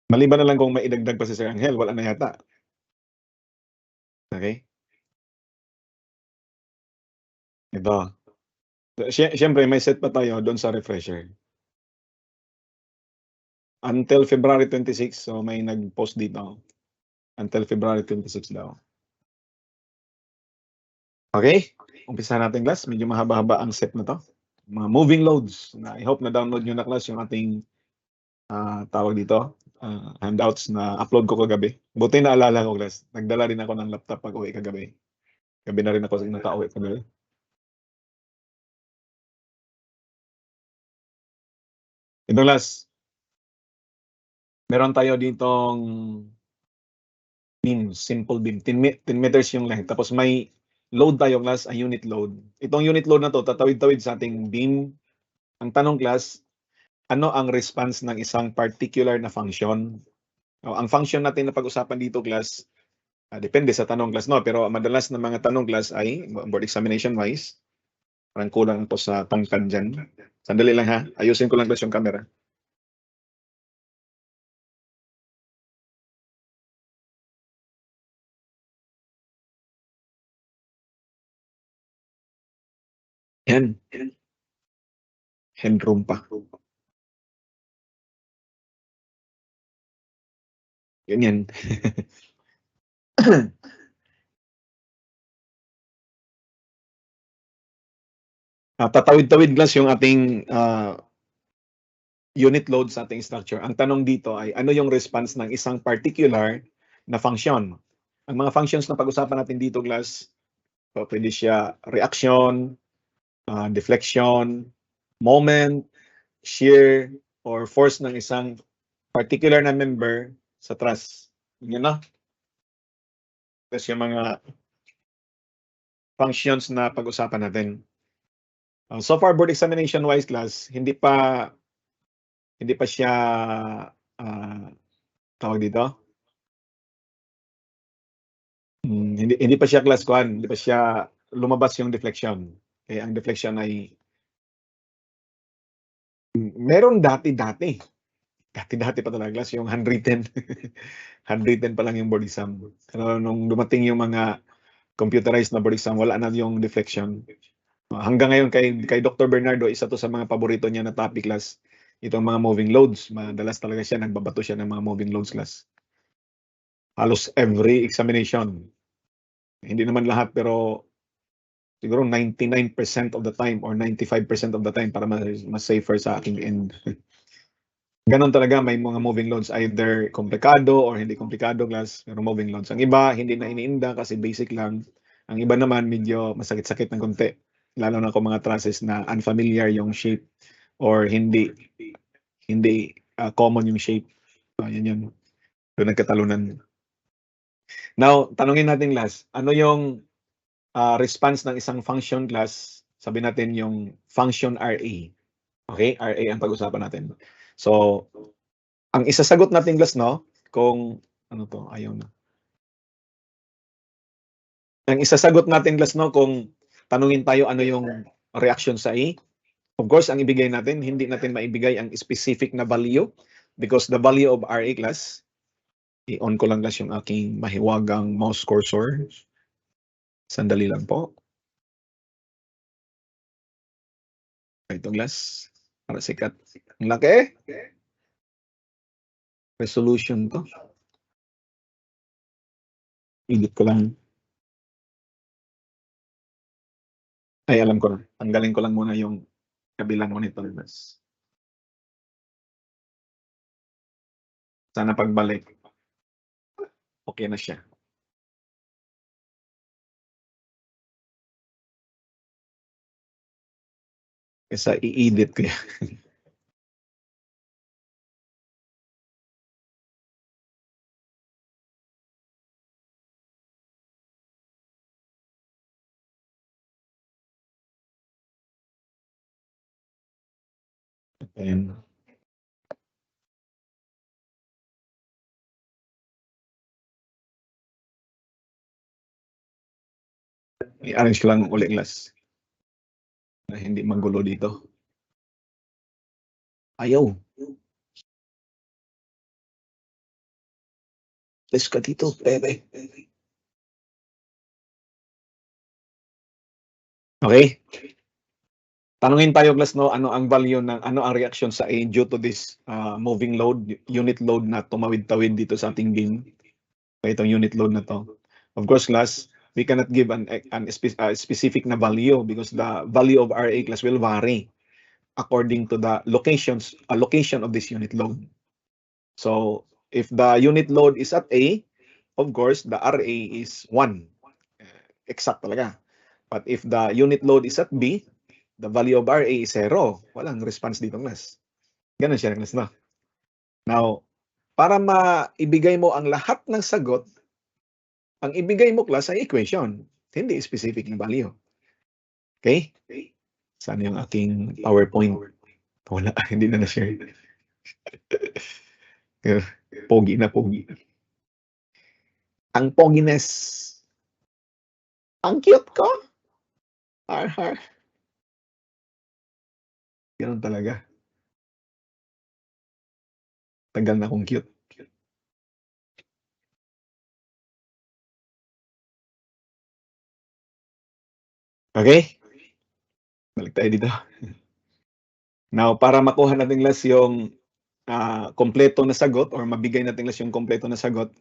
Maliban na lang kung may idagdag pa si Sir Angel, wala na yata. Okey. Ito, siyempre may set pa tayo do'n sa refresher. Until February 26, so may nag-post dito, until February 26 daw. Okey, umpisahan natin class, medyo mahaba-haba ang set na 'to. Mga moving loads na I hope na-download niyo na class yung ating, tawag dito, handouts na upload ko kagabi. Buti naalala ko class, nagdala rin ako ng laptop pag-uwi kagabi. Gabi na rin ako nakauwi kagabi. Ito class, meron tayo ditong beam, simple beam, 10 meters yung length tapos may load tayo class, a unit load. Itong unit load na 'to tatawid-tawid sa ating beam. Ang tanong class, ano ang response ng isang particular na function? Ang function natin na pag-usapan dito class, depende sa tanong class 'no, pero madalas na mga tanong class ay board examination wise, parang kulang po sa tangkad diyan. Sandali lang ha, ayusin ko lang class yung camera. Yan, headroom pa. Ganyan. Tatawid-tawid class yung ating, unit load sa ating structure. Ang tanong dito ay ano yung response ng isang particular na function? Ang mga functions na pag-usapan natin dito class, pwede siya reaction, deflection, moment, shear, or force ng isang particular na member sa truss. Yun na. Tapos yung mga functions na pag-usapan natin. So far board examination wise class, hindi pa siya, tawag dito, hindi pa siya class kuan, hindi pa siya lumabas yung deflection. Eh, ang deflection ay meron dati-dati. Dati-dati pa talaga class yung handwritten. Handwritten pa lang yung board exam. Pero nung dumating yung mga computerized na board exam, wala na yung deflection. Hanggang ngayon kay Dr. Bernardo, isa 'to sa mga paborito niya na topic class, itong mga moving loads. Madalas talaga siya nagbabato siya ng mga moving loads class. Halos every examination. Hindi naman lahat pero siguro 99% of the time or 95% of the time para mas safer sa aking end. Gano'n talaga, may mga moving loads either komplikado or hindi komplikado class, pero moving loads. Ang iba hindi na iniinda kasi basic lang. Ang iba naman medyo masakit-sakit ng konti, lalo na kung mga trusses na unfamiliar yung shape or hindi common yung shape. Yun yun, doon nagkatalunan. Now, tanungin natin last, ano yung response ng isang function class? Sabihin natin yung function RA. Okay, RA ang pag-usapan natin. So, ang isasagot natin class 'no, kung ano 'to, ayaw na. Ang isasagot natin class 'no, kung tanungin tayo ano yung reaction sa A, of course ang ibigay natin, hindi natin maibigay ang specific na value because the value of RA class, i-on ko lang class yung aking mahiwagang mouse cursor. Sandali lang po. Ito class, para sikat. Ang laki. Resolution 'to. Edit ko lang. Ay, alam ko na. Tanggalin ko lang muna yung kabilang monitor class. Sana pagbalik, okey na siya. Kaysa i-edit ko yan. Ayan. I-arrange ko lang uli class. Na hindi magulo dito. Ayaw. Let's ka dito, bebe. Okay? Tanungin tayo, class, no, ano ang value ng, ano ang reaction sa A due to this moving load, unit load na tumawid-tawid dito sa ating beam. Itong unit load na to. Of course, class, we cannot give an specific na value because the value of RA, class, will vary according to the location of this unit load. So, if the unit load is at A, of course, the RA is 1. Exact talaga. But if the unit load is at B, the value of RA is 0. Walang response dito, class. Ganun siya, class, no? Now, para maibigay mo ang lahat ng sagot, ang ibigay mo, class, ay equation. Hindi specific na value. Okay? Saan yung aking PowerPoint? Wala, hindi na na-share. Pogi na pogi. Ang poginess. Ang cute ko. Har. Ganun talaga. Tagal na akong cute. Okay? Balik tayo dito. Now, para makuha natin, class, yung kompleto na sagot or mabigay natin, class, yung kompleto na sagot,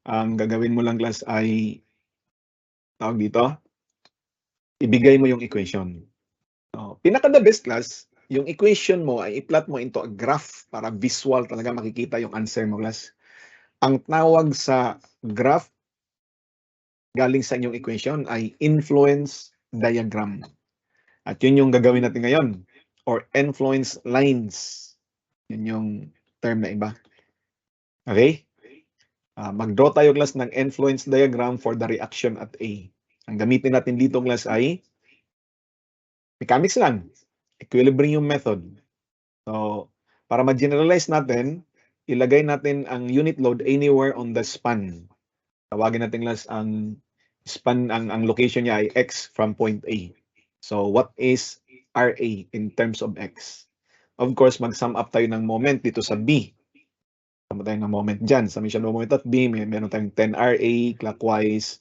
ang gagawin mo lang, class, ay tawag dito, ibigay mo yung equation. Pinaka-the best, class, yung equation mo ay i-plot mo into a graph para visual talaga makikita yung answer mo, class. Ang tawag sa graph galing sa inyong equation ay influence diagram. At yun yung gagawin natin ngayon, or influence lines. Yun yung term na iba. Okay? Mag-draw tayo, class, ng influence diagram for the reaction at A. Ang gamitin natin dito, class, ay mechanics lang. Equilibrium method. So, para ma-generalize natin, ilagay natin ang unit load anywhere on the span. Tawagin natin, class, ang span, ang location niya ay X from point A. So, what is RA in terms of X? Of course, mag-sum up tayo ng moment dito sa B. Sum tayo ng moment dyan. Summation of moment at B, meron tayong 10 RA clockwise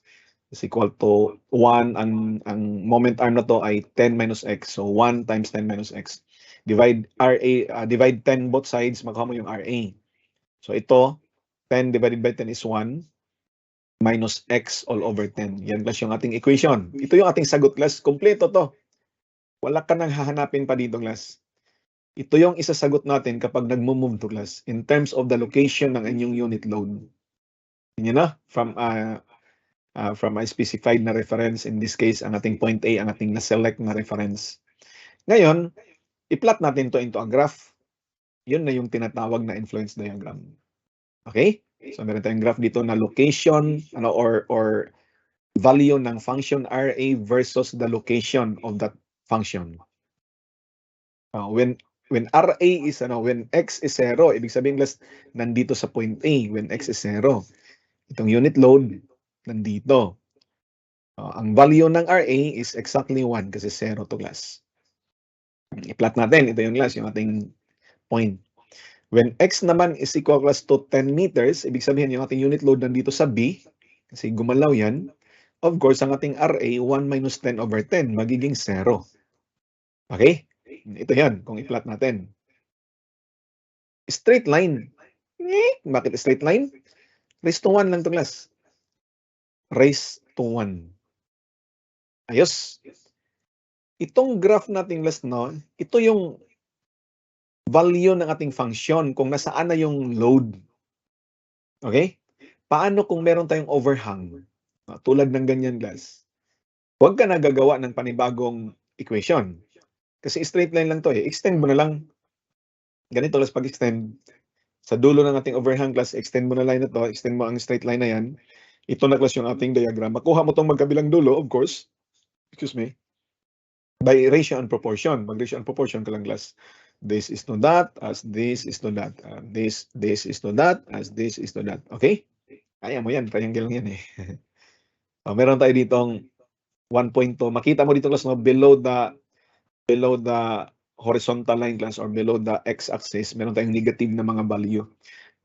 is equal to 1. Ang moment arm na to ay 10 minus X. So, 1 times 10 minus X. Divide RA, divide 10 both sides, magkakaroon mo yung RA. So, ito, 10 divided by 10 is 1 minus X all over 10. Yan, class, yung ating equation. Ito yung ating sagot, class. Kompleto to. Wala ka nang hahanapin pa dito, class. Ito yung isasagot natin kapag nagmo-move to, class, in terms of the location ng inyong unit load. Yan na, from a specified na reference, in this case, ang ating point A, ang ating na-select na reference. Ngayon, i-plot natin to into a graph. Yun na yung tinatawag na influence diagram. Okay? So, meron tayong graph dito na location, or value ng function RA versus the location of that function. When RA is, when X is 0, ibig sabihin, class, nandito sa point A, when X is 0. Itong unit load, nandito. Ang value ng RA is exactly 1 kasi 0 to, class. I-plot natin, ito yung, class, yung ating point. When X naman is equal, class, to 10 meters, ibig sabihin yung ating unit load nandito sa B, kasi gumalaw yan. Of course, ang ating RA, 1 minus 10 over 10, magiging 0. Okay? Ito yan, kung i-plot natin. Straight line. Bakit straight line? Raise to 1 lang to, class. Raise to 1. Ayos. Itong graph natin, class, no, ito yung value ng ating function kung nasaan na yung load. Okay? Paano kung meron tayong overhang? Tulad ng ganyan, class. Huwag ka na gagawa ng panibagong equation. Kasi straight line lang to eh. Extend mo na lang. Ganito, class, pag-extend. Sa dulo ng ating overhang, class, extend mo na line na to. Extend mo ang straight line na yan. Ito na, class, yung ating diagram. Makuha mo itong magkabilang dulo, of course. Excuse me. By ratio and proportion. Mag-ratio and proportion ka lang, class. This is to that, as this is to that. This is to that, as this is to that. Okay? Kaya mo yan. Triangle lang yan eh. So, meron tayo ditong 1.2. Makita mo dito, class, no, below the horizontal line, class, or below the x-axis, meron tayong negative na mga value.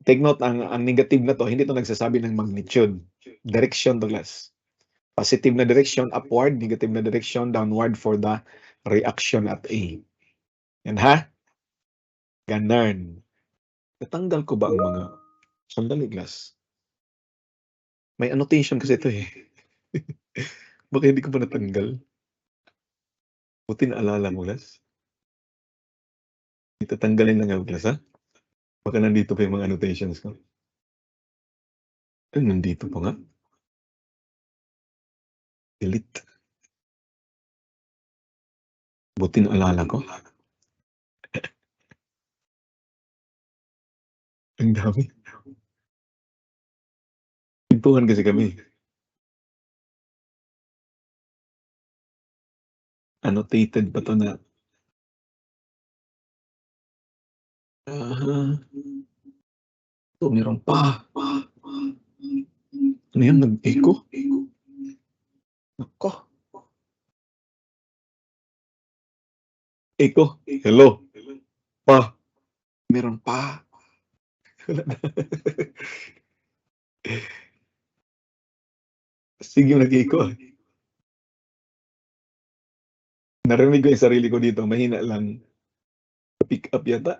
Take note, ang negative na to, hindi to nagsasabi ng magnitude. Direction to class. Positive na direction, upward. Negative na direction, downward for the reaction at A. Yan ha? Ganun. Natanggal ko ba ang mga... Sandali, class. May annotation kasi ito eh. Baka hindi ko pa natanggal. Buti naalala mo, class. Itatanggalin lang ako, class, ha? Baka nandito pa yung mga annotations ko. Ay, nandito pa nga. Delete. Buti naalala ko. Ang dami. Pintuhan kasi kami. Annotated pa to na. Ito, meron pa. Ano yan? Nag-echo? Ako. Echo. Hello. Pa. Meron pa. Sige, nag-echo. Narinig ko yung sarili ko dito. Mahina lang. Pick up yata.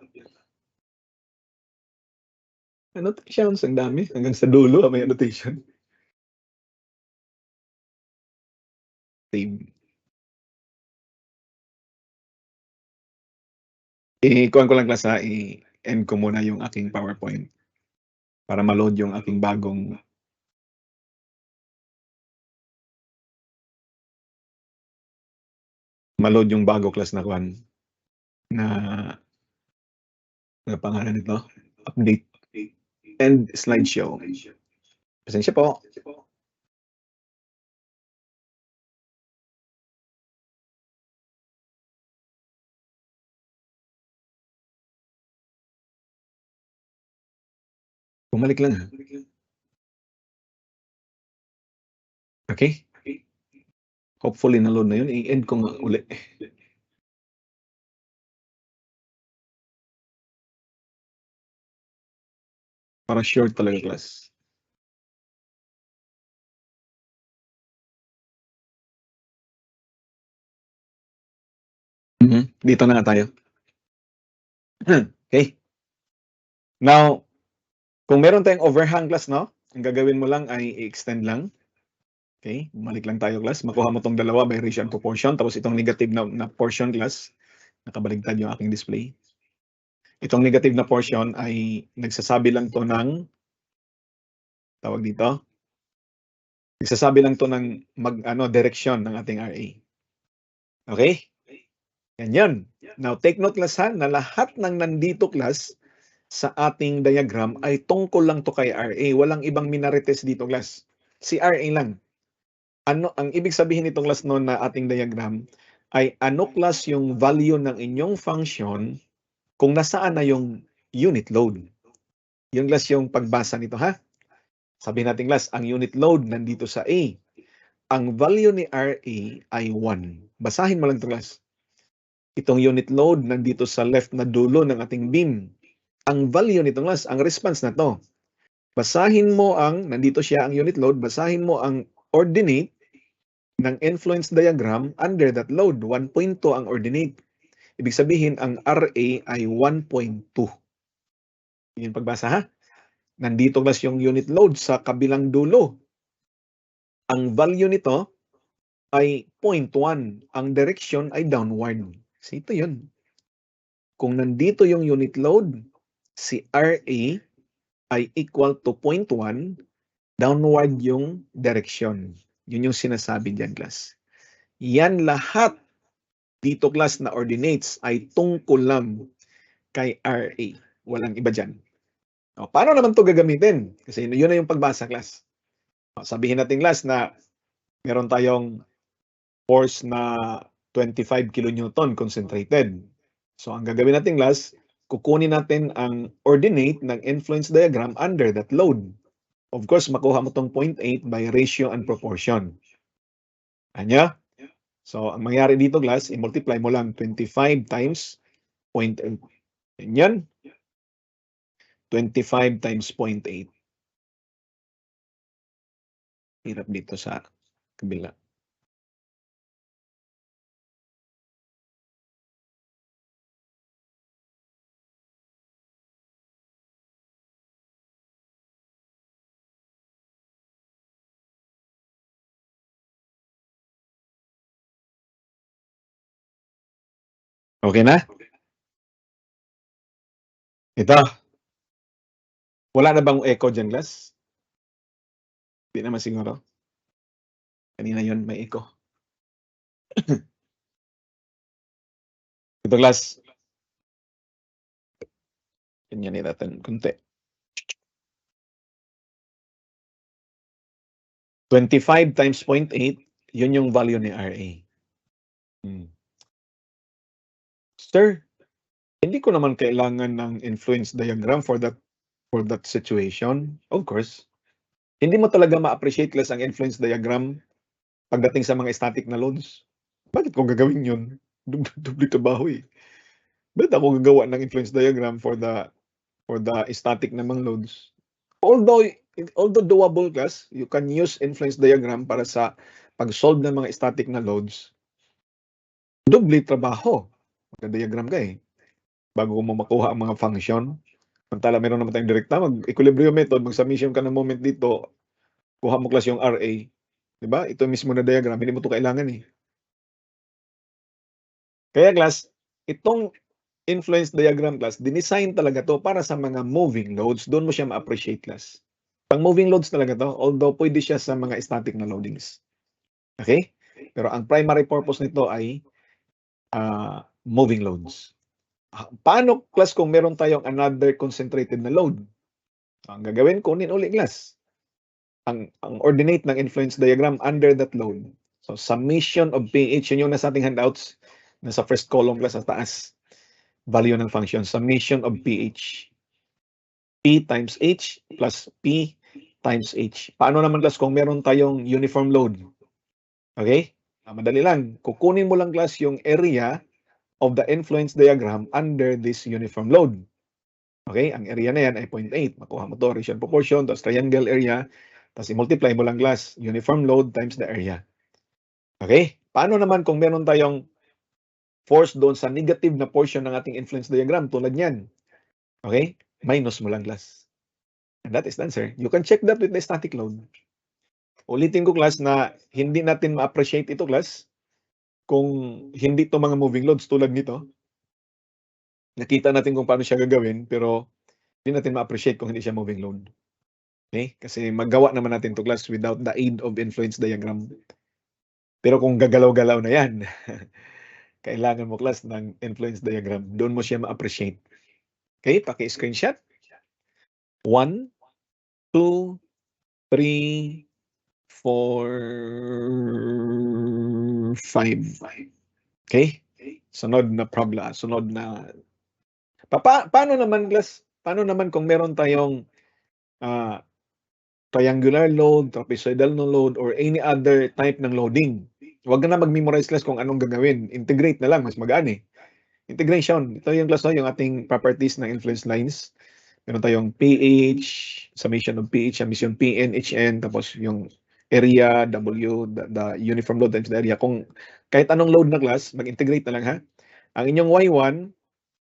Annotations, ang dami. Hanggang sa dulo, may annotation. Save. Kuhan ko lang class ha, i-end ko muna yung aking PowerPoint para ma-load yung aking bagong bago class na kuhan na pangalan nito, update and slideshow. Pasensya po. Bumalik lang ha. Okay? Hopefully na-load na yun. I-end ko nga uli. Para short talaga class. Dito na nga tayo. Okay. Now, kung meron tayong overhang class, no? Ang gagawin mo lang ay i-extend lang. Okay, bumalik lang tayo class. Makuha mo tong dalawa by ratio and proportion. Tapos itong negative na portion class, nakabaligtad yung aking display. Itong negative na portion ay nagsasabi lang to ng, tawag dito, nagsasabi lang to ng direction ng ating RA. Okay? Yan. Now, take note class ha, na lahat ng nandito class sa ating diagram ay tungkol lang to kay RA. Walang ibang minarites dito class. Si RA lang. Ano ang ibig sabihin nitong class noon na ating diagram ay ano class yung value ng inyong function kung nasaan na yung unit load. Yung class yung pagbasa nito ha. Sabihin natin class, ang unit load nandito sa A. Ang value ni RA ay 1. Basahin mo lang ito class. Itong unit load nandito sa left na dulo ng ating beam. Ang value nito class, ang response na to. Basahin mo nandito siya ang unit load, basahin mo ang ordinate ng influence diagram under that load. 1.2 ang ordinate. Ibig sabihin, ang RA ay 1.2. Yun pagbasa ha. Nandito class yung unit load sa kabilang dulo. Ang value nito ay 0.1. Ang direction ay downward. So ito yun. Kung nandito yung unit load, si RA ay equal to 0.1, downward yung direction. Yun yung sinasabi dyan, class. Yan lahat dito, class, na ordinates ay tungkol lang kay RA. Walang iba dyan. O, paano naman to gagamitin? Kasi yun na yung pagbasa, class. O, sabihin natin, class, na meron tayong force na 25 kilonewton concentrated. So, ang gagawin natin, class, kukunin natin ang ordinate ng influence diagram under that load. Of course, makuha mo tong 0.8 by ratio and proportion. Anya? So, ang mangyari dito, class, i-multiply mo lang 25 times 0.8. Yan. 25 times 0.8. Hirap dito sa kabila. Okay na? Ito. Wala na bang echo dyan, class? Hindi naman siguro. Kanina yon may echo. Ito, class. Ganyan natin kunti. 25 times 0.8, yun yung value ni RA. Sir, hindi ko naman kailangan ng influence diagram for that situation. Of course. Hindi mo talaga ma-appreciate class ang influence diagram pagdating sa mga static na loads. Bakit ko gagawin yun? Dubli trabaho eh. Bakit ako gagawa ng influence diagram for the static namang loads? Although doable class, you can use influence diagram para sa pag-solve ng mga static na loads. Dubli trabaho. Magka-diagram ka eh. Bago mo makuha ang mga function. Samantala, meron naman tayong direkta, mag-equilibrium method, mag-submission ka ng moment dito, kuha mo class yung RA. Diba? Ito mismo na diagram, hindi mo ito kailangan eh. Kaya class, itong influence diagram class, dinesign talaga to para sa mga moving loads. Doon mo siya ma-appreciate class. Pang moving loads talaga to, although pwede siya sa mga static na loadings. Okay? Pero ang primary purpose nito ay moving loads. Paano class kung meron tayong another concentrated na load? Ang gagawin, kunin uli class ang ordinate ng influence diagram under that load. So summation of pH, yun yung nasa ating handouts, nasa first column class sa taas. Value ng function, summation of pH. P times H plus P times H. Paano naman class kung meron tayong uniform load? Okay? Madali lang. Kukunin mo lang class yung area of the influence diagram under this uniform load. Okay? Ang area na yan ay 0.8. Makuha mo to, ratio proportion, tapos triangle area, tapos i-multiply mo lang class, uniform load times the area. Okay? Paano naman kung meron tayong force doon sa negative na portion ng ating influence diagram, tulad niyan? Okay? Minus mo lang class. And that is the answer. You can check that with the static load. Ulitin ko class na hindi natin ma-appreciate ito class kung hindi to mga moving loads tulad nito. Nakita natin kung paano siya gagawin, pero hindi natin ma-appreciate kung hindi siya moving load. Okay? Kasi magawa naman natin to class without the aid of influence diagram. Pero kung gagalaw-galaw na yan, kailangan mo class ng influence diagram. Doon mo siya ma-appreciate. Okay? Paki-screenshot. 1, 2, 3, 4, 5. Okay? Sunod na problem. Sunod na. Paano naman class? Paano naman kung meron tayong triangular load, trapezoidal no load, or any other type ng loading? Huwag na mag-memorize class kung anong gagawin. Integrate na lang, mas magaan eh. Integration. Ito yung class yung ating properties ng influence lines. Meron tayong pH, summation of pH, summation PN, HN, tapos yung area, W, the uniform load times the area. Kung kahit anong load na class, mag-integrate na lang ha. Ang inyong Y1,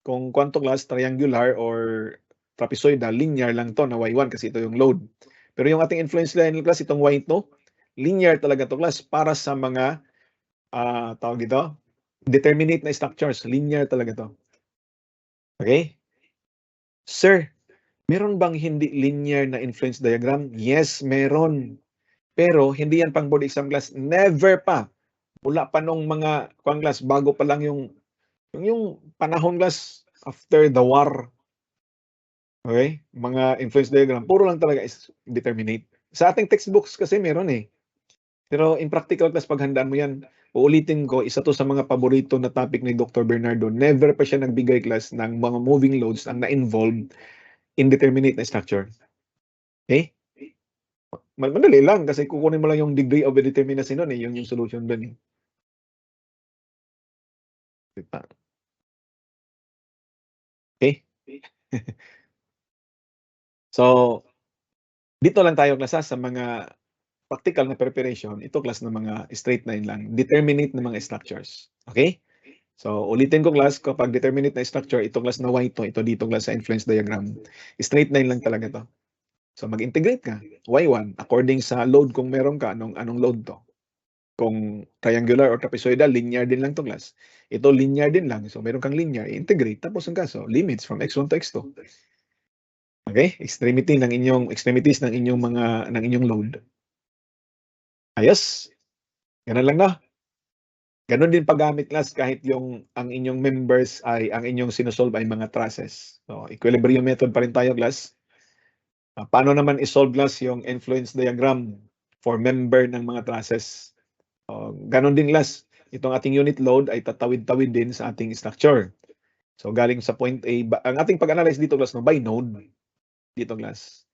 kung quantum class, triangular or trapezoidal, linear lang to na Y1 kasi ito yung load. Pero yung ating influence line class, itong Y2, linear talaga to class para sa mga tawag dito, determinate na structures. Linear talaga to. Okay? Sir, meron bang hindi linear na influence diagram? Yes, meron. Pero hindi yan pang board exam class. Never pa. Mula pa nung mga class, bago pa lang yung panahon class after the war. Okay? Mga influence diagram, puro lang talaga is determinate. Sa ating textbooks kasi meron eh. Pero in practical class, paghandaan mo yan, uulitin ko, isa to sa mga paborito na topic ni Dr. Bernardo. Never pa siya nagbigay class ng mga moving loads ang na-involved indeterminate na structure. Okay? Madali lang kasi kukunin mo lang yung degree of indeterminacy nun eh, yung solution dun eh. Diba? Okay? So, dito lang tayo class sa mga practical na preparation, ito class ng mga straight line lang, determinate ng mga structures. Okay? So, ulitin ko class, kapag determinate na structure, ito class na Y2, ito dito class sa influence diagram. Straight line lang talaga to. So, mag-integrate ka. Y1, according sa load kung meron ka, anong load to. Kung triangular or trapezoidal, linear din lang to class. Ito linear din lang. So, meron kang linear, integrate. Tapos ang kaso, limits from x1 to x2. Okay? Extremities ng inyong load. Ayos. Ganun lang, no? Ganun din paggamit class kahit ang inyong members ay ang inyong sinusolve ay mga trusses. So, equilibrium method pa rin tayo class. Paano naman isolve class yung influence diagram for member ng mga trusses? Ganun din class. Itong ating unit load ay tatawid-tawid din sa ating structure. So, galing sa point A, ang ating pag-analyze dito class by node. Dito class.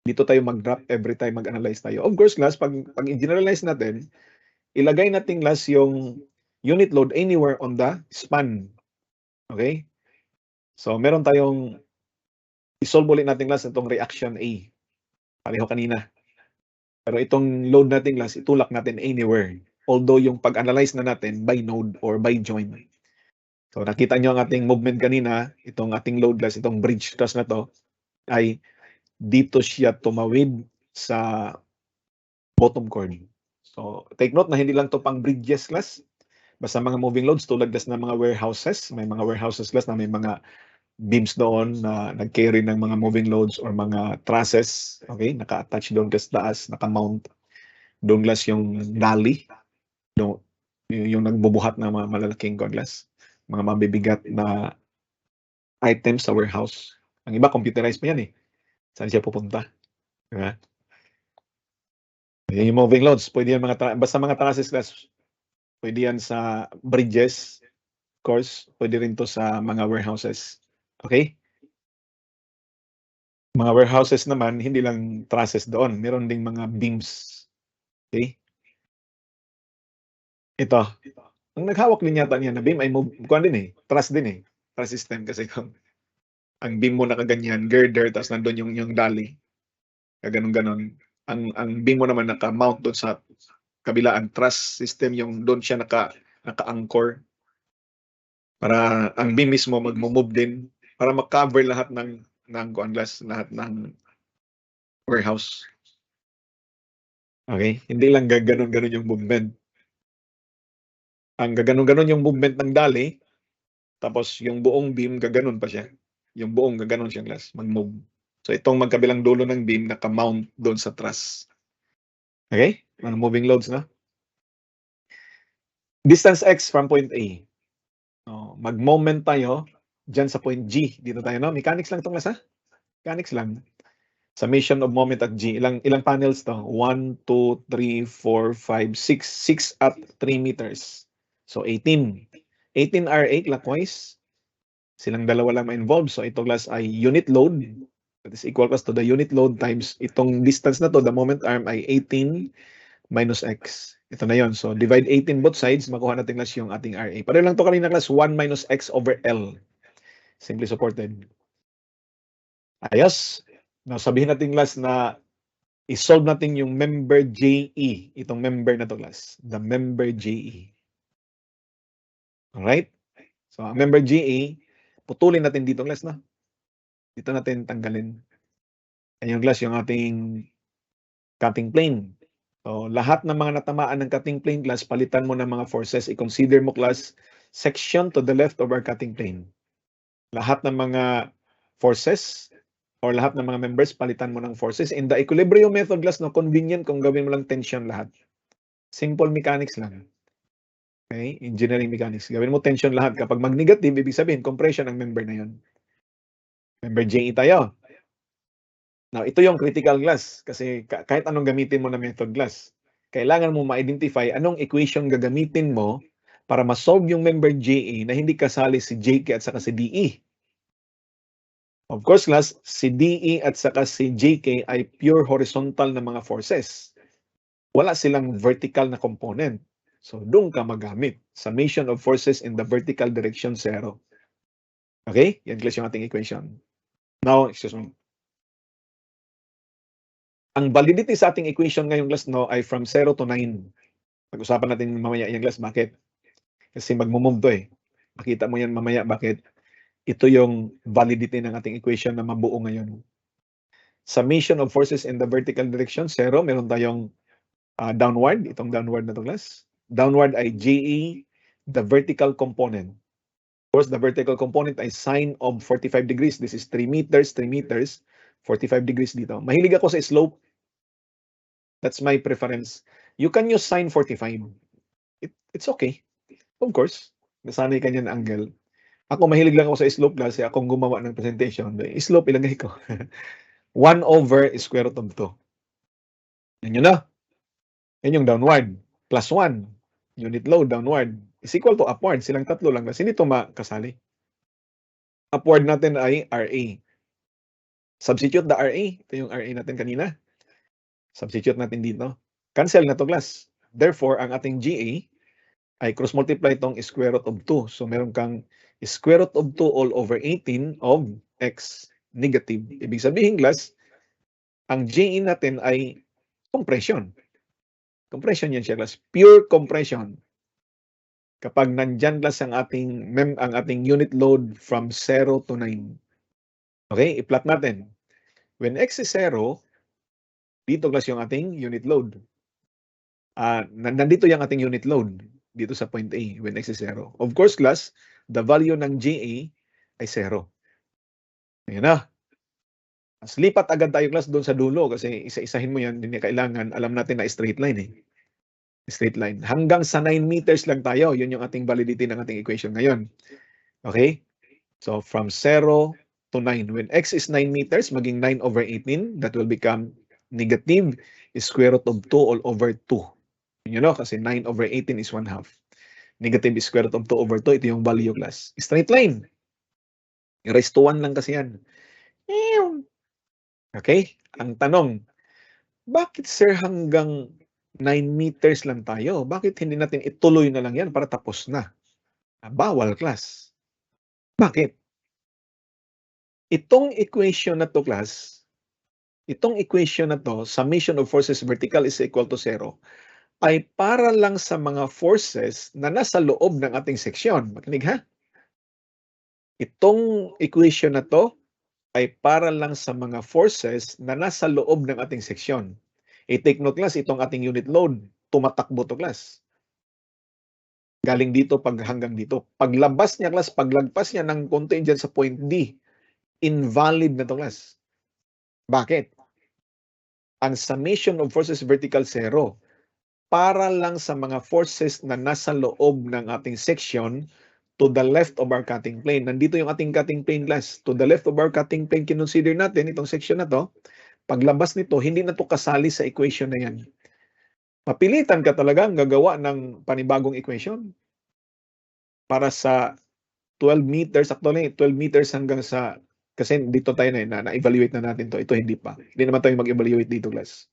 Dito tayo mag-drop every time mag-analyze tayo. Of course class, pag i-generalize natin, ilagay natin class yung unit load anywhere on the span. Okay? So, meron tayong isolve ulit natin class itong reaction A. Pareho kanina. Pero itong load natin class, itulak natin anywhere. Although yung pag-analyze na natin by node or by joint. So, nakita nyo ang ating movement kanina, itong ating load class, itong bridge class na to, ay dito siya tumawid sa bottom chord. So, take note na hindi lang to pang bridges class. Basta mga moving loads tulad class ng mga warehouses. May mga warehouses class na may mga beams doon na nag-carry ng mga moving loads or mga trusses. Okay? Naka-attach doon class taas, naka-mount. Doon class yung dolly. Yung nagbubuhat ng mga malalaking glass. Mga mabibigat na items sa warehouse. Ang iba, computerized pa yan eh. Saan siya pupunta? Diba? Yung moving loads, pwede yan basta mga trusses class, pwede yan sa bridges, of course, pwede rin to sa mga warehouses. Okay? Mga warehouses naman, hindi lang trusses doon, meron ding mga beams. Okay? Ito, ang naghawak din yata niya na beam ay kuan din eh, truss din eh. Truss system kasi kung ang beam mo nakaganyan, girder, tapos nandun yung dolly. Ganon-ganon. Ang beam mo naman naka-mount doon sa kabilaan. Truss system yung doon siya naka-anchor. Para ang beam mismo mag-move din para ma-cover lahat ng glass, lahat ng warehouse. Okay? Hindi lang gaganon-ganon yung movement. Ang gaganon-ganon yung movement ng dolly, tapos yung buong beam gaganon pa siya. Yung buong gaganon siyang glass, mag-move. So itong magkabilang dulo ng beam naka-mount doon sa truss. Okay? Mga moving loads na. Distance x from point A. Mag-moment tayo dyan sa point G. Dito tayo, no? Mechanics lang itong class, ha? Mechanics lang. Summation of moment at G. Ilang panels to? 1, 2, 3, 4, 5, 6. 6 at 3 meters. So, 18. 18 R8 clockwise. Silang dalawa lang ma-involve. So, ito class ay unit load. That is equal to the unit load times itong distance na to, the moment arm ay 18 minus x. Ito na yon. So, divide 18 both sides, makuha natin class yung ating RA. Pareho lang to kanina class, 1 minus x over L. Simply supported. Ayos. Now, sabihin natin class na isolve natin yung member JE. Itong member na to class. The member JE. Alright? So, ang member JE, putulin natin dito class na. Dito natin tanggalin. Ayan yung class, yung ating cutting plane. So, lahat ng mga natamaan ng cutting plane class, palitan mo ng mga forces. I-consider mo class, section to the left of our cutting plane. Lahat ng mga forces or lahat ng mga members, palitan mo ng forces. In the equilibrium method class, no, convenient kung gawin mo lang tension lahat. Simple mechanics lang. Okay? Engineering mechanics. Gawin mo tension lahat. Kapag mag-negative, ibig sabihin, compression ang member na yun. Member JE tayo. Now, ito yung critical class kasi kahit anong gamitin mo na method class, kailangan mo ma-identify anong equation gagamitin mo para ma-solve yung member JE na hindi kasali si JK at saka si DE. Of course, class, si DE at saka si JK ay pure horizontal na mga forces. Wala silang vertical na component. So, doon ka magamit. Summation of forces in the vertical direction, 0. Okay? Yan class yung ating equation. Now, excuse me. Ang validity sa ating equation ngayong class no ay from 0 to 9. Pag-usapan natin mamaya yan class. Bakit? Kasi magmumove to eh. Makita mo yan mamaya bakit. Ito yung validity ng ating equation na mabuo ngayon. Summation of forces in the vertical direction, 0. Meron tayong downward. Itong downward na to class. Downward ay GE, the vertical component. Of course, the vertical component ay sine of 45 degrees. This is 3 meters, 3 meters, 45 degrees dito. Mahilig ako sa slope. That's my preference. You can use sine 45. It's okay. Of course. Nasanay ka niyan angle. Ako, mahilig lang ako sa slope kasi akong gumawa ng presentation. Slope, ilagay ko. 1 over square root of 2. Yan yun na. Yan yung downward. Plus 1. Unit load, downward. Is equal to upward. Silang tatlo lang. Kasi hindi ito makasali. Upward natin ay RA. Substitute the RA. Ito yung RA natin kanina. Substitute natin dito. Cancel na to class. Therefore, ang ating GA ay cross multiply itong square root of 2. So, meron kang square root of 2 all over 18 of x negative. Ibig sabihin, class, ang GA natin ay compression. Compression yan siya, class. Pure compression. Kapag nandyan, class, ang ating unit load from 0 to 9. Okay, i-plot natin. When x is 0, dito, class, yung ating unit load. Nandito yung ating unit load dito sa point A when x is 0. Of course, class, the value ng GA ay 0. Ayan na. Mas lipat agad tayo, class, doon sa dulo kasi isa-isahin mo yan, hindi kailangan. Alam natin na straight line eh. Straight line. Hanggang sa 9 meters lang tayo. Yun yung ating validity ng ating equation ngayon. Okay? So, from 0 to 9. When x is 9 meters, maging 9 over 18, that will become negative square root of 2 all over 2. You know, kasi 9 over 18 is 1/2. Negative square root of 2 over 2, ito yung value, class. Straight line. Raised to 1 lang kasi yan. Okay? Ang tanong, bakit sir hanggang 9 meters lang tayo? Bakit hindi natin ituloy na lang yan para tapos na? Bawal, class. Bakit? Itong equation na to, class, itong equation na to, summation of forces vertical is equal to 0, ay para lang sa mga forces na nasa loob ng ating seksyon. Makinig ha? Itong equation na to ay para lang sa mga forces na nasa loob ng ating seksyon. I-take note, class, itong ating unit load, tumatakbo to, class. Galing dito hanggang dito. Paglabas niya, class, paglagpas niya ng konti dyan sa point D, invalid na to, class. Bakit? Ang summation of forces vertical 0 para lang sa mga forces na nasa loob ng ating section to the left of our cutting plane. Nandito yung ating cutting plane, class. To the left of our cutting plane, kinonsider natin itong section na to. Paglabas nito, hindi na to kasali sa equation na yan. Mapilitan ka talagang gagawa ng panibagong equation para sa 12 meters, actually 12 meters hanggang sa, kasi dito tayo na-evaluate na natin to. Ito hindi pa. Hindi naman tayo mag-evaluate dito, class.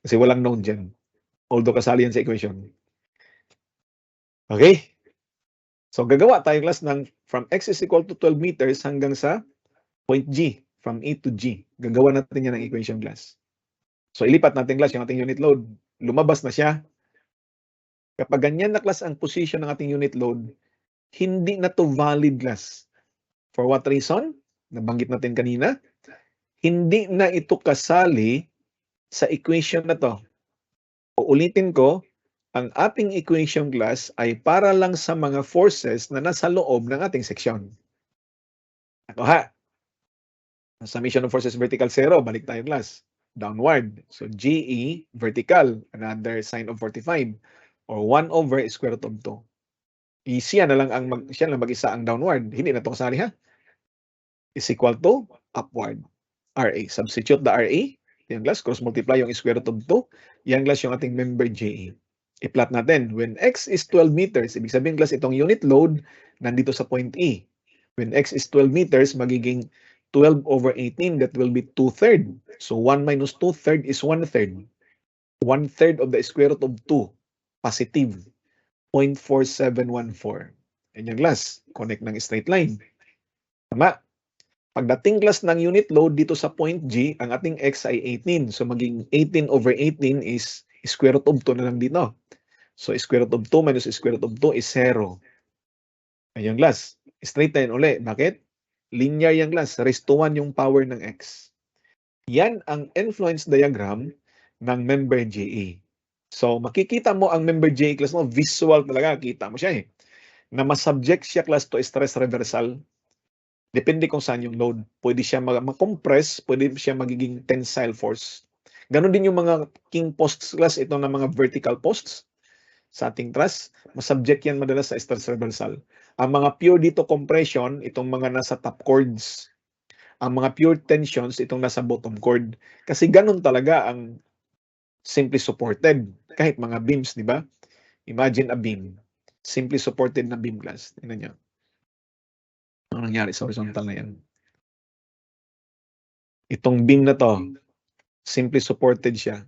Kasi walang known dyan. Although kasali yan sa equation. Okay? So, gagawa tayo, class, ng from x is equal to 12 meters hanggang sa point G, from A to G. Gagawa natin yan ng equation, class. So, ilipat natin, class, yung ating unit load. Lumabas na siya. Kapag ganyan na, class, ang position ng ating unit load, hindi na to valid, class. For what reason? Nabanggit natin kanina. Hindi na ito kasali sa equation na to. Uulitin ko, ang ating equation, class, ay para lang sa mga forces na nasa loob ng ating seksyon. Ako ha. Summation of forces vertical 0, balik tayo, class. Downward. So, GE, vertical, another sine of 45, or 1 over square root of 2. Siya na lang mag-isa ang downward. Hindi na ito kasali, ha? Is equal to upward. RA. Substitute the RA. Yung, class, cross multiply yung square root of 2. Yan, class, yung ating member GE. I-plot natin. When x is 12 meters, ibig sabihin, class, itong unit load nandito sa point E. When x is 12 meters, magiging 12 over 18, that will be 2/3. So 1 minus 2/3 is 1/3. 1/3 of the square root of 2. Positive. 0.4714. And yung, class, connect ng straight line. Tama? Pagdating class ng unit load dito sa point G, ang ating x ay 18. So maging 18/18 is square root of 2 na lang dito. So square root of 2 minus square root of 2 is 0. Ayun class. Straight line uli. Bakit? Linear yung class. Raised to 1 yung power ng x. Yan ang influence diagram ng member JE. So makikita mo ang member JE class mo, visual talaga. Kita mo siya na masubject siya class to stress reversal. Depende kung saan yung load. Pwede siya mag-compress, pwede siya magiging tensile force. Ganon din yung mga king posts class, ito na mga vertical posts sa ating truss. Masubject yan madalas sa stress reversal. Ang mga pure dito compression, itong mga nasa top chords. Ang mga pure tensions, itong nasa bottom chord. Kasi ganon talaga ang simply supported. Kahit mga beams, di ba? Imagine a beam. Simply supported na beam class. Tingnan nyo. Ano nangyari sa horizontal na yan? Itong beam na to, simply supported siya.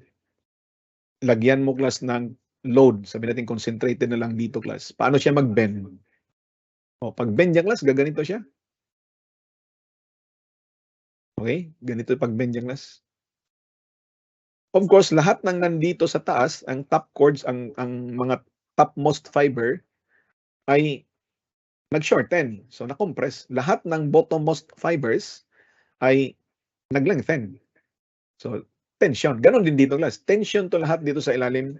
Lagyan mo class ng load. Sabi natin concentrated na lang dito class. Paano siya mag-bend? O, pag bend niya class, gaganito siya. Okay? Ganito pag bend niya class. Of course, lahat ng nandito sa taas, ang top chords, ang mga topmost fiber ay nag-shorten. So, na-compress. Lahat ng bottommost fibers ay nag-lengthen. So, tension. Ganon din dito, class. Tension to lahat dito sa ilalim.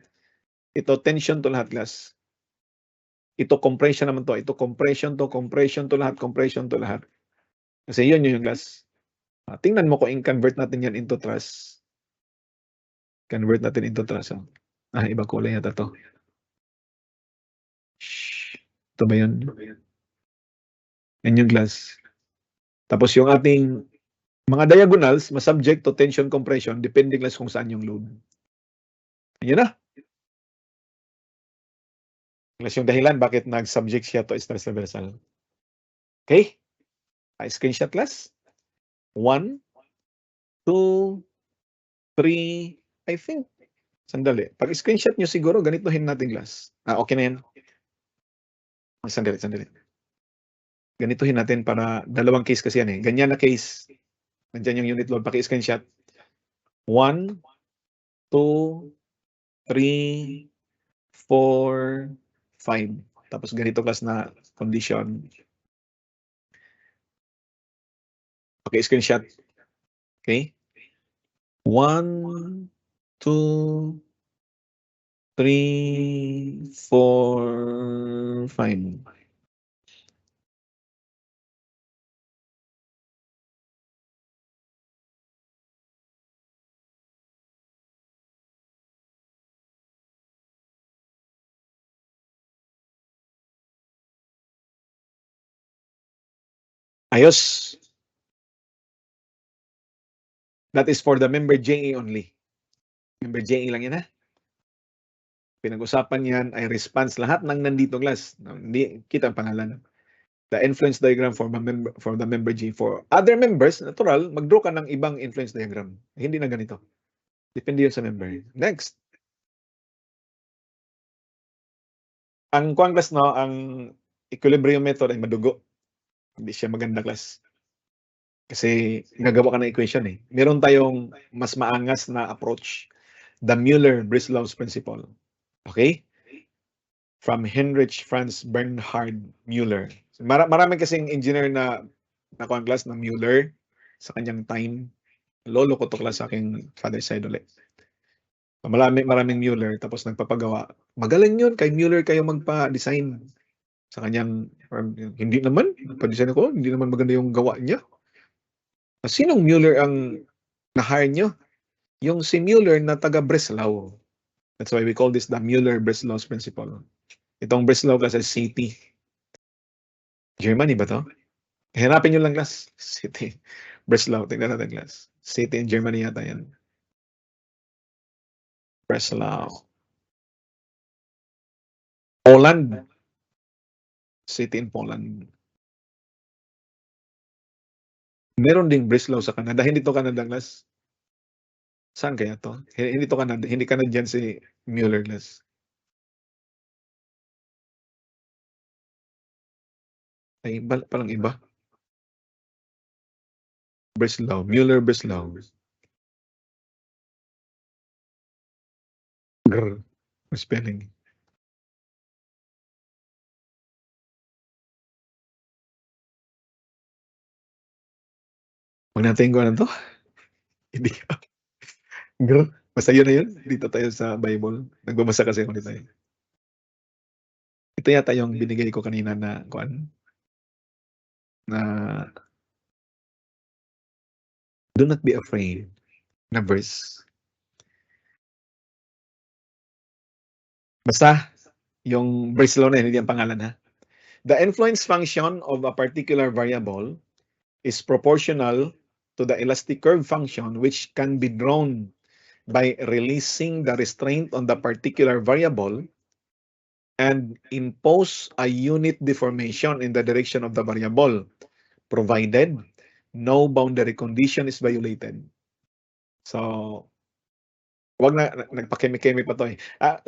Ito, tension to lahat, class. Ito, compression naman to. Ito, compression to lahat, compression to lahat. Kasi yun yung class. Tingnan mo kung i-convert natin yan into truss. Convert natin into truss. Iba kulay yata to. Ito ba yun? Yan yung glass. Tapos yung ating mga diagonals, subject to tension compression, depending lang kung saan yung load. Yan na. Plus yung dahilan bakit nag-subject siya to stress reversal. Okay? Screenshot class. 1, 2, 3, I think. Sandali. Pag screenshot nyo siguro, ganitohin natin class. Okay na yan. Sandali. Ganitohin natin para dalawang case kasi yan . Ganyan na case. Nandiyan yung unit load. Paki-screenshot. 1, 2, 3, 4, 5. Tapos ganito class na condition. Okay, screenshot. Okay? 1, 2, 3, 4, 5. Ayos. That is for the member JA only. Member JA lang yan Pinag-usapan yan ay response. Lahat ng nandito class. Hindi kita ang pangalan. The influence diagram for the member J. For other members, natural, mag-draw ka ng ibang influence diagram. Hindi na ganito. Depende yun sa member. Next. Ang class ang equilibrium method ay madugo. Hindi siya maganda class. Kasi gagawa ka ng equation Meron tayong mas maangas na approach. The Mueller-Breslau's principle. Okay? From Heinrich Franz Bernhard Mueller. Marami kasing engineer na class na Mueller sa kanyang time. Lolo ko to class sa aking father side ulit. Maraming Mueller tapos nagpapagawa. Magaling yun. Kay Mueller kayo magpa-design sa kanyang hindi naman. Pa-design ako. Hindi naman maganda yung gawa niya. Sinong Mueller ang na-hire nyo? Yung si Mueller na taga Breslau. That's why we call this the Mueller-Breslau's principle. Itong Breslau kasi city. Germany ba to? Hanapin nyo lang class. City. Breslau. Tingnan natin class. City in Germany yata yan. Breslau. Poland. City in Poland. Meron ding Breslau sa Canada. Hindi to Canada class. Saan kaya to? Hindi to Canada. Hindi Canadian si Mueller class. Ay, parang iba. Breslau, Müller-Breslau. Grr, spelling. Huwag natin kung ano 'to, hindi grr, basta yun na yun, dito tayo sa Bible, nagbabasa kasi ako nito, eh. Ito yata yung binigay ko kanina na kuwan, na do not be afraid na verse. Basta yung Breslau na yun, hindi ang pangalan, ha. The influence function of a particular variable is proportional to the elastic curve function, which can be drawn by releasing the restraint on the particular variable and impose a unit deformation in the direction of the variable, provided no boundary condition is violated. So, wag na nagpakeme-keme pa 'to, eh.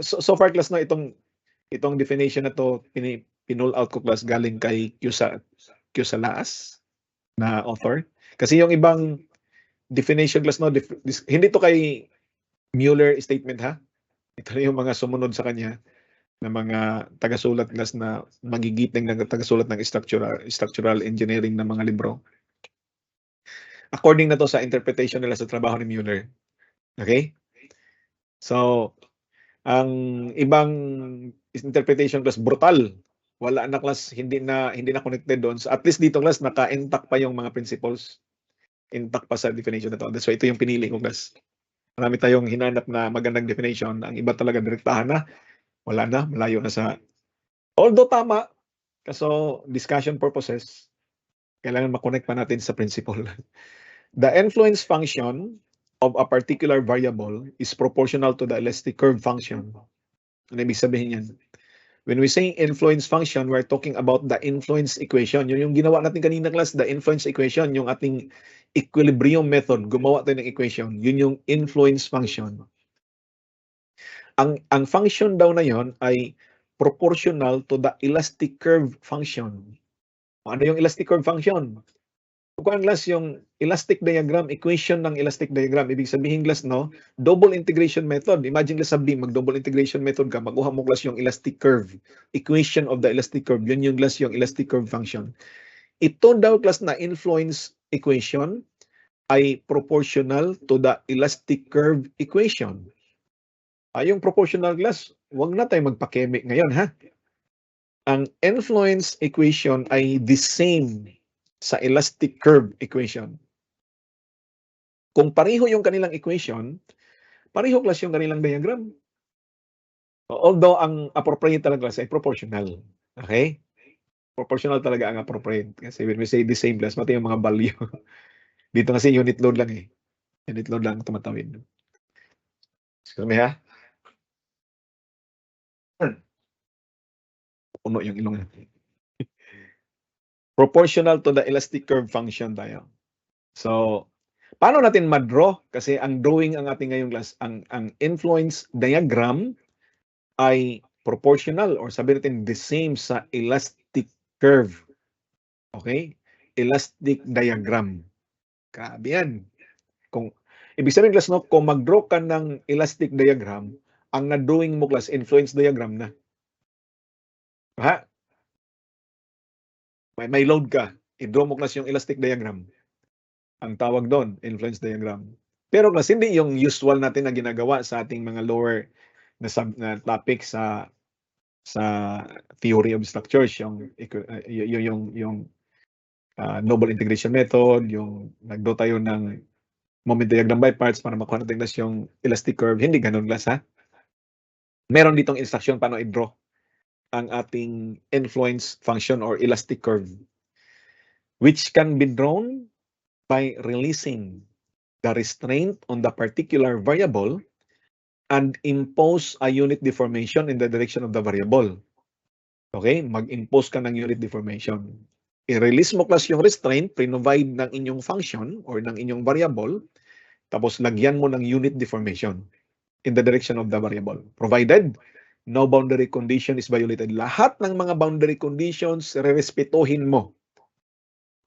So far class 'no, itong definition na 'to pinull out ko class galing kay Cusalas na author. Kasi yung ibang definition class 'no, hindi 'to kay Mueller statement, ha. Ito na yung mga sumunod sa kanya na mga tagasulat class na magigiting ng tagasulat ng structural engineering na mga libro. According na 'to sa interpretation nila sa trabaho ni Mueller. Okay? So, ang ibang interpretation class brutal. Wala na class, hindi na connected doon. So, at least dito class naka-intact pa yung mga principles. Intact pa sa definition na 'to. That's why ito yung pinili ko class. Marami tayong hinanap na magandang definition. Ang iba talaga direktahan na. Wala na, malayo na sa although tama, kaso discussion purposes, kailangan ma-connect pa natin sa principle. The influence function of a particular variable is proportional to the elastic curve function. Ano ibig sabihin yan? When we say influence function, we're talking about the influence equation. Yun yung ginawa natin kanina class, the influence equation, yung ating equilibrium method. Gumawa tayo ng equation. Yun yung influence function. Ang function daw na yon ay proportional to the elastic curve function. Ano yung elastic curve function? Kung glass yung elastic diagram, equation ng elastic diagram, ibig sabihin glass no, double integration method. Imagine glass sabi, mag-double integration method ka, makuha mo glass yung elastic curve, equation of the elastic curve, yun yung glass yung elastic curve function. Ito daw class na influence equation ay proportional to the elastic curve equation. Yung proportional glass, wag na tayong magpakeme ngayon, ha? Ang influence equation ay the same sa elastic curve equation. Kung pareho yung kanilang equation, pareho class yung kanilang diagram. Although ang appropriate talaga class ay proportional. Okay? Proportional talaga ang appropriate. Kasi when we say the same class, mati yung mga value. Dito kasi unit load lang, eh. Unit load lang tumatawid. Excuse me, ha? Puno yung ilong natin. Proportional to the elastic curve function tayo. So, paano natin ma-draw? Kasi ang drawing ang ating ngayong class, ang influence diagram ay proportional or sabi natin the same sa elastic curve. Okay? Elastic diagram. Grabe yan. Kung, ibig sabihin class, no, kung mag-draw ka ng elastic diagram, ang na-drawing mo class, influence diagram na. Ha? May load ka, i-draw mo class yung elastic diagram. Ang tawag doon, influence diagram. Pero class, hindi yung usual natin na ginagawa sa ating mga lower na topic sa theory of structures, yung noble integration method, yung nag-draw tayo ng moment diagram by parts para makuha natin class yung elastic curve. Hindi ganun class, ha? Meron ditong instruction paano i-draw ang ating influence function or elastic curve, which can be drawn by releasing the restraint on the particular variable and impose a unit deformation in the direction of the variable. Okay? Mag-impose ka ng unit deformation. I-release mo class yung restraint, provide ng inyong function or ng inyong variable, tapos lagyan mo ng unit deformation in the direction of the variable. Provided no boundary condition is violated. Lahat ng mga boundary conditions, rerespetuhin mo.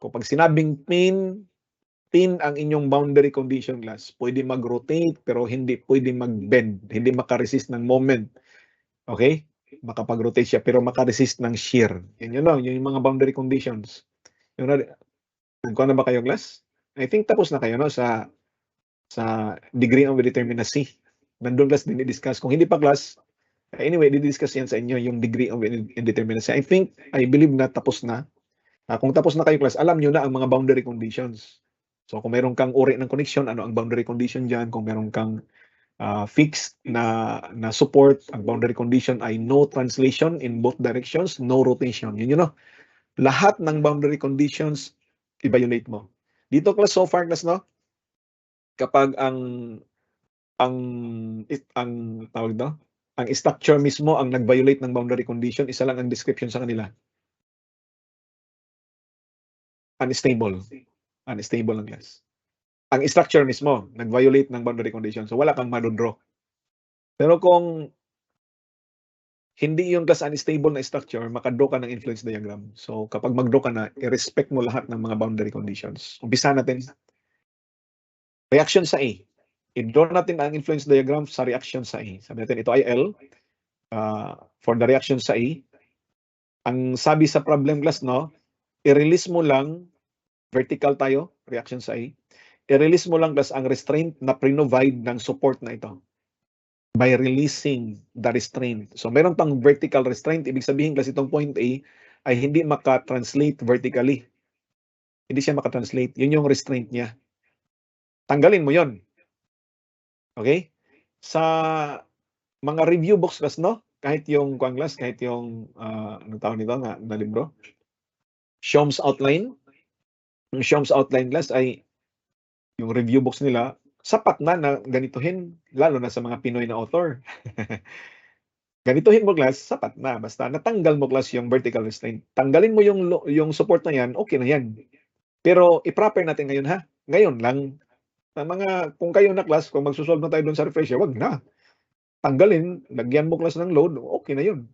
Kung pag sinabing pin, ma-maintain ang inyong boundary condition class. Pwede mag-rotate pero hindi pwede mag-bend, hindi makaresist ng moment. Okay? Makapag-rotate siya pero makaresist ng shear. Yun lang, yun yung mga boundary conditions. Nagkuha na ba kayo class? I think tapos na kayo no sa degree of indeterminacy. Nandun class din i-discuss. Kung hindi pa class, anyway, di-discuss yan sa inyo yung degree of indeterminacy. I believe na tapos na. Kung tapos na kayo class, alam nyo na ang mga boundary conditions. So kung meron kang uri ng connection, ano ang boundary condition dyan? Kung meron kang fixed na support, ang boundary condition ay no translation in both directions, no rotation. Yun yun no? Lahat ng boundary conditions, i-violate mo. Dito class, so far class no? Kapag ang tawag no? Ang structure mismo ang nag-violate ng boundary condition, isa lang ang description sa kanila. Unstable. Unstable ang class. Ang structure mismo, nag-violate ng boundary condition. So, wala kang madodraw. Pero kung hindi yung class unstable na structure, makadraw ka ng influence diagram. So, kapag mag-draw ka na, i-respect mo lahat ng mga boundary conditions. Umpisa natin. Reaction sa A. I-draw natin ang influence diagram sa reaction sa A. Sabi natin, ito ay L. For the reaction sa A, ang sabi sa problem class, no, i-release mo lang, vertical tayo, reaction sa A, i-release mo lang class ang restraint na pre-provide ng support na ito by releasing the restraint. So meron pang vertical restraint, ibig sabihin class itong point A ay hindi maka-translate vertically. Hindi siya maka-translate. Yun yung restraint niya. Tanggalin mo yon. Okay? Sa mga review books class, no? Kahit yung class, kahit yung anong tawag nito na libro, Shom's outline. Yung Shom's outline class ay yung review books nila, sapat na ganituhin, lalo na sa mga Pinoy na author. Ganituhin mo class, sapat na. Basta natanggal mo class yung vertical restraint. Tanggalin mo yung support na yan, okay na yan. Pero i-proper natin ngayon ha. Ngayon lang. Kung kayo na class, kung magsusolve na tayo doon sa refresher, wag na. Tanggalin, lagyan mo class ng load, okay na yun.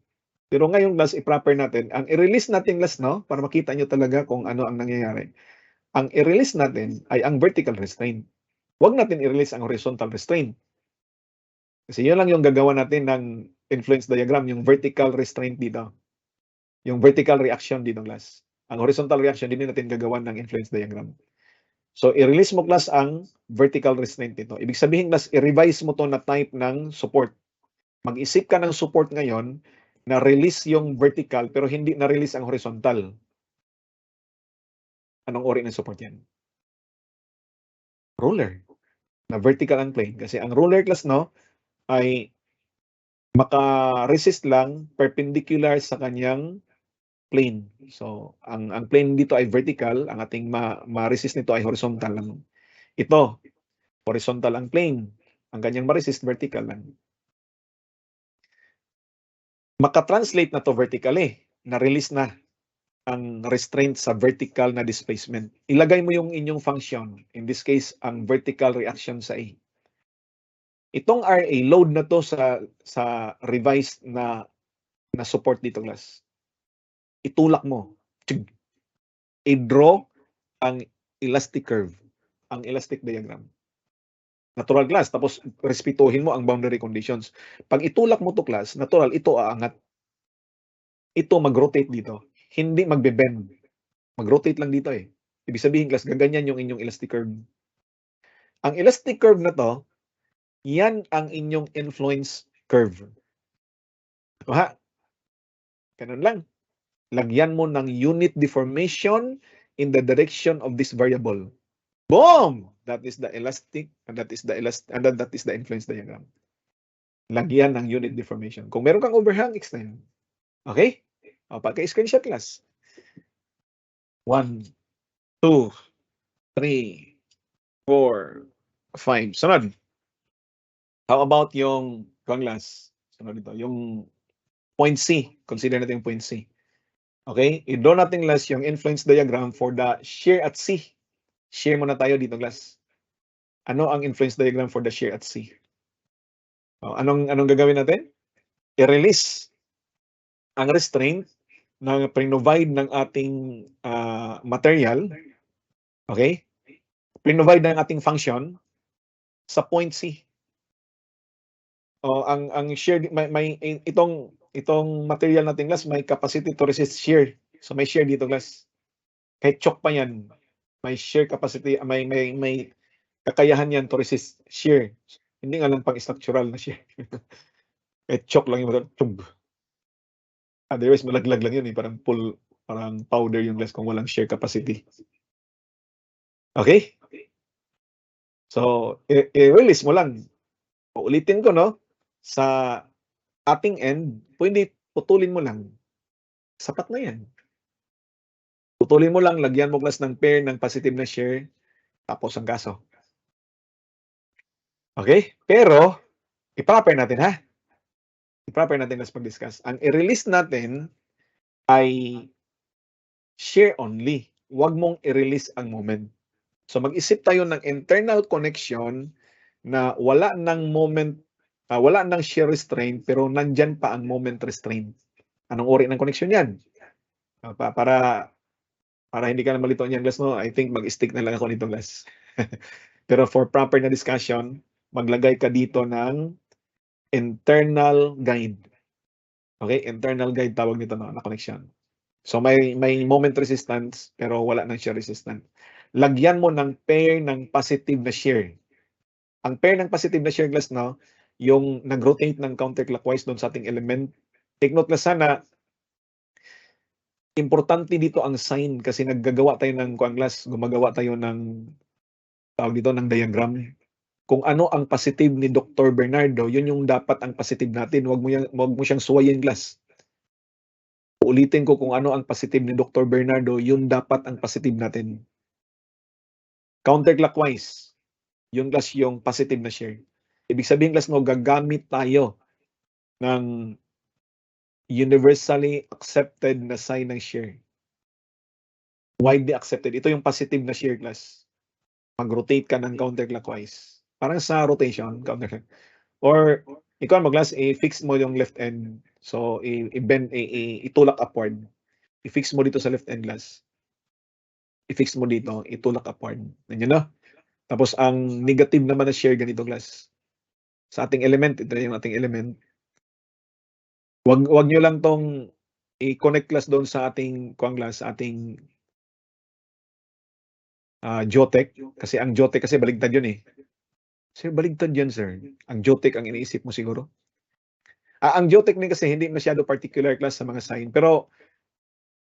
Pero ngayon class, i-proper natin. Ang i-release natin class, no, para makita nyo talaga kung ano ang nangyayari. Ang i-release natin ay ang vertical restraint. Huwag natin i-release ang horizontal restraint. Kasi yun lang yung gagawa natin ng influence diagram, yung vertical restraint dito. Yung vertical reaction dito class. Ang horizontal reaction, hindi natin gagawa ng influence diagram. So, i-release mo class ang vertical restraint dito. Ibig sabihin class, i-revise mo to na type ng support. Mag-isip ka ng support ngayon na release yung vertical pero hindi na-release ang horizontal. Anong uri ng support yan? Ruler. Na vertical ang plane. Kasi ang ruler class, no, ay maka-resist lang perpendicular sa kanyang plane. So, ang plane dito ay vertical, ang ating ma-resist nito ay horizontal lang. Ito, horizontal ang plane. Ang kanyang ma-resist, vertical lang. Maka-translate na to vertically. Na-release na ang restraint sa vertical na displacement. Ilagay mo yung inyong function. In this case, ang vertical reaction sa A. Itong RA, load na to sa revised na support dito class. Itulak mo. I-draw ang elastic curve, ang elastic diagram. Natural class, tapos respetuhin mo ang boundary conditions. Pag itulak mo to class, natural, ito aangat. Ito mag-rotate dito. Hindi magbe-bend. Mag-rotate lang dito eh. Ibig sabihin class, gaganyan yung inyong elastic curve. Ang elastic curve na to, yan ang inyong influence curve. Ha? Ganun lang. Lagyan mo ng unit deformation in the direction of this variable. Boom! That is the elastic, and that is the influence diagram. Lagyan ng unit deformation. Kung meron kang overhang, extend. Okay? O, pagka-screenshot class. 1, 2, 3, 4, 5. Sunod. How about yung class? Sunod dito. Yung point C. Consider natin yung point C. Okay? I-draw natin class yung influence diagram for the shear at C. Shear muna tayo dito class. Ano ang influence diagram for the shear at C? Anong gagawin natin? I-release ang restraint na pre-provide ng ating material. Okay? Pinovide ng ating function sa point C. Ang shear may itong material natin glass may capacity to resist shear. So may shear dito glass. Kahit choke pa yan, may shear capacity, may kakayahan yan to resist shear. Hindi nga lang pang structural na shear. Kahit choke lang yung tug. Otherwise malaglag lang yun parang powder yung glass kung walang shear capacity. Okay? So i-release mo lang. Ulitin ko, no? Sa ating end, pwede putulin mo lang. Sapat na yan. Putulin mo lang, lagyan mo glass ng pair ng positive na shear, tapos ang kaso. Okay? Pero, i-proper natin, ha? I-proper natin let's pag-discuss. Ang i-release natin ay shear only. Huwag mong i-release ang moment. So, mag-isip tayo ng internal connection na wala ng moment, wala ng shear restraint, pero nandyan pa ang moment restraint. Anong uri ng connection yan? Para hindi ka na malito niyan, Glass, no? I think mag-stick na lang ako nito, Glass. Pero for proper na discussion, maglagay ka dito ng internal guide. Okay? Internal guide tawag nito, no? Na connection. So may moment resistance pero wala ng shear resistance. Lagyan mo ng pair ng positive na shear. Ang pair ng positive na shear, Glass, no? Yung nag-rotate ng counterclockwise doon sa ating element. Take note na sana, importante dito ang sign kasi naggagawa tayo ng Glass, gumagawa tayo ng tawag dito ng diagram. Kung ano ang positive ni Dr. Bernardo, yun yung dapat ang positive natin. Huwag mo siyang suwayin, Glass. Ulitin ko, kung ano ang positive ni Dr. Bernardo, yun dapat ang positive natin. Counterclockwise, yung Glass yung positive na shear. Ibig sabihin, Glass, no, gagamit tayo ng universally accepted na sign ng shear. Widely accepted. Ito yung positive na shear, Glass. Mag-rotate ka ng counterclockwise. Parang sa rotation, counterclockwise. Or, ikaw mag-Glass, i-fix mo yung left end. So, i-bend, itulak upward. I-fix mo dito sa left end, Glass. I-fix mo dito, itulak upward. Nandiyan, no? Tapos, ang negative naman na shear, ganito, Glass. Sa ating element, ito yung ating element. Wag nyo lang tong i-connect, Glass, doon sa ating Glass, sa ating Jotech. Kasi ang Jotech kasi baligtad yun eh. Sir, baligtad yan, sir. Ang Jotech ang iniisip mo siguro. Ang Jotech kasi hindi masyado particular, Class, sa mga sign. Pero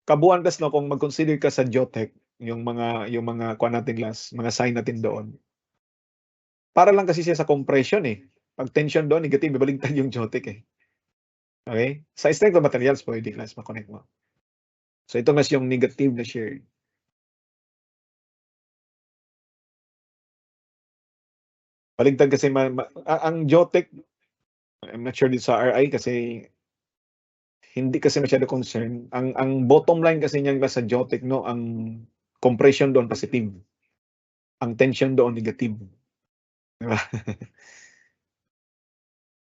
kabuuan, Class, no, kung mag-consider ka sa Jotech, yung mga kuha natin, Class, mga sign natin doon. Para lang kasi siya sa compression eh. Pag tension doon, negative, baligtad yung Jotech eh. Okay? Sa strength of materials, pwede, Class, makonect mo. So ito, Class, yung negative na shear. Baligtad kasi ang Jotech, I'm not sure dito sa RI kasi hindi kasi masyado concern. Ang bottom line kasi niyan sa Jotech, no, ang compression doon positive. Ang tension doon negative. Diba?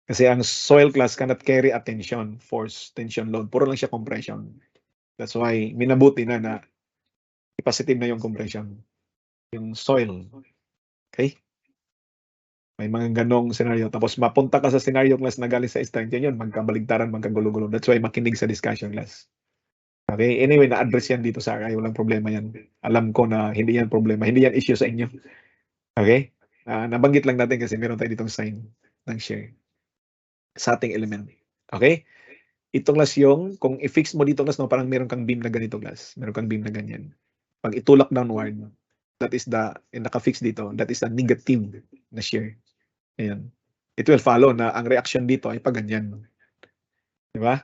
Kasi ang soil, Class, cannot carry a tension, force, tension, load. Puro lang siya compression. That's why minabuti na i-positive na yung compression. Yung soil. Okay? May mga ganong scenario. Tapos mapunta ka sa scenario, Class, na galing sa strength, yun, magkabaligtaran, magkagulo-gulo. That's why makinig sa discussion, Class. Okay? Anyway, na-address yan dito sa RI. Walang problema yan. Alam ko na hindi yan problema. Hindi yan issue sa inyo. Okay? Nabanggit lang natin kasi meron tayo ditong sign ng share sa ating element. Okay? Ito, Class, yung, kung i-fix mo dito, Class, no, parang meron kang beam na ganito, Class. Meron kang beam na ganyan. Pag itulak downward, that is naka-fix dito, that is a negative na shear. Ayan. It will follow na ang reaction dito ay pag ganyan. Di ba?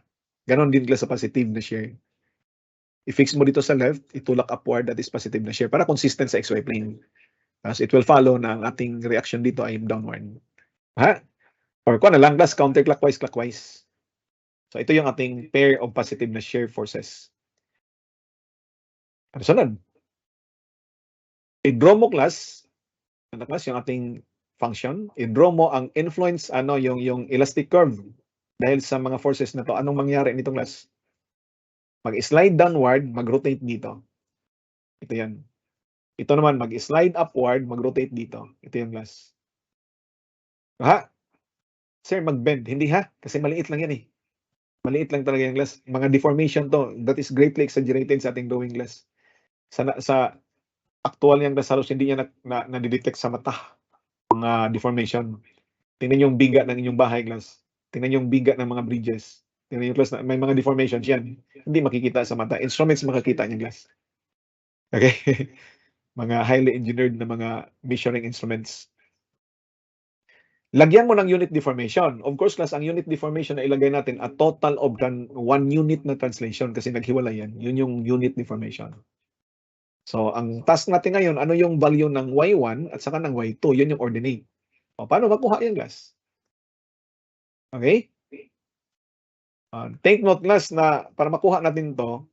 Ganon din, Class, sa positive na shear. I-fix mo dito sa left, itulak upward, that is positive na shear. Para consistent sa XY plane. Tapos it will follow na ang ating reaction dito ay downward. Ha? Or kung na lang, Class, counterclockwise, clockwise. So ito yung ating pair of positive na shear forces. Ano sunod? I-draw mo, Class, yung ating function. I-draw mo ang influence, yung elastic curve. Dahil sa mga forces na to, anong mangyari nito, Class? Mag-slide downward, mag-rotate dito. Ito yan. Ito naman, mag-slide upward, mag-rotate dito. Ito yung glass. Ha? Sir, mag-bend. Hindi ha? Kasi maliit lang yan eh. Maliit lang talaga yung glass. Mga deformation to. That is greatly exaggerated sa ating drawing glass. Sa actual yung glass halos hindi niya na-detect sa mata. Mga deformation. Tingnan yung biga ng inyong bahay glass. Tingnan yung biga ng mga bridges. Tingnan yung glass na may mga deformations yan. Hindi makikita sa mata. Instruments makakita yung glass. Okay? Mga highly engineered na mga measuring instruments. Lagyan mo ng unit deformation. Of course, class, ang unit deformation na ilagay natin, a total of 1 unit na translation kasi naghiwalay yan. Yun yung unit deformation. So, ang task natin ngayon, ano yung value ng y1 at saka ng y2? Yun yung ordinate. O, paano makuha yan, class? Okay? Take note, class, na para makuha natin to,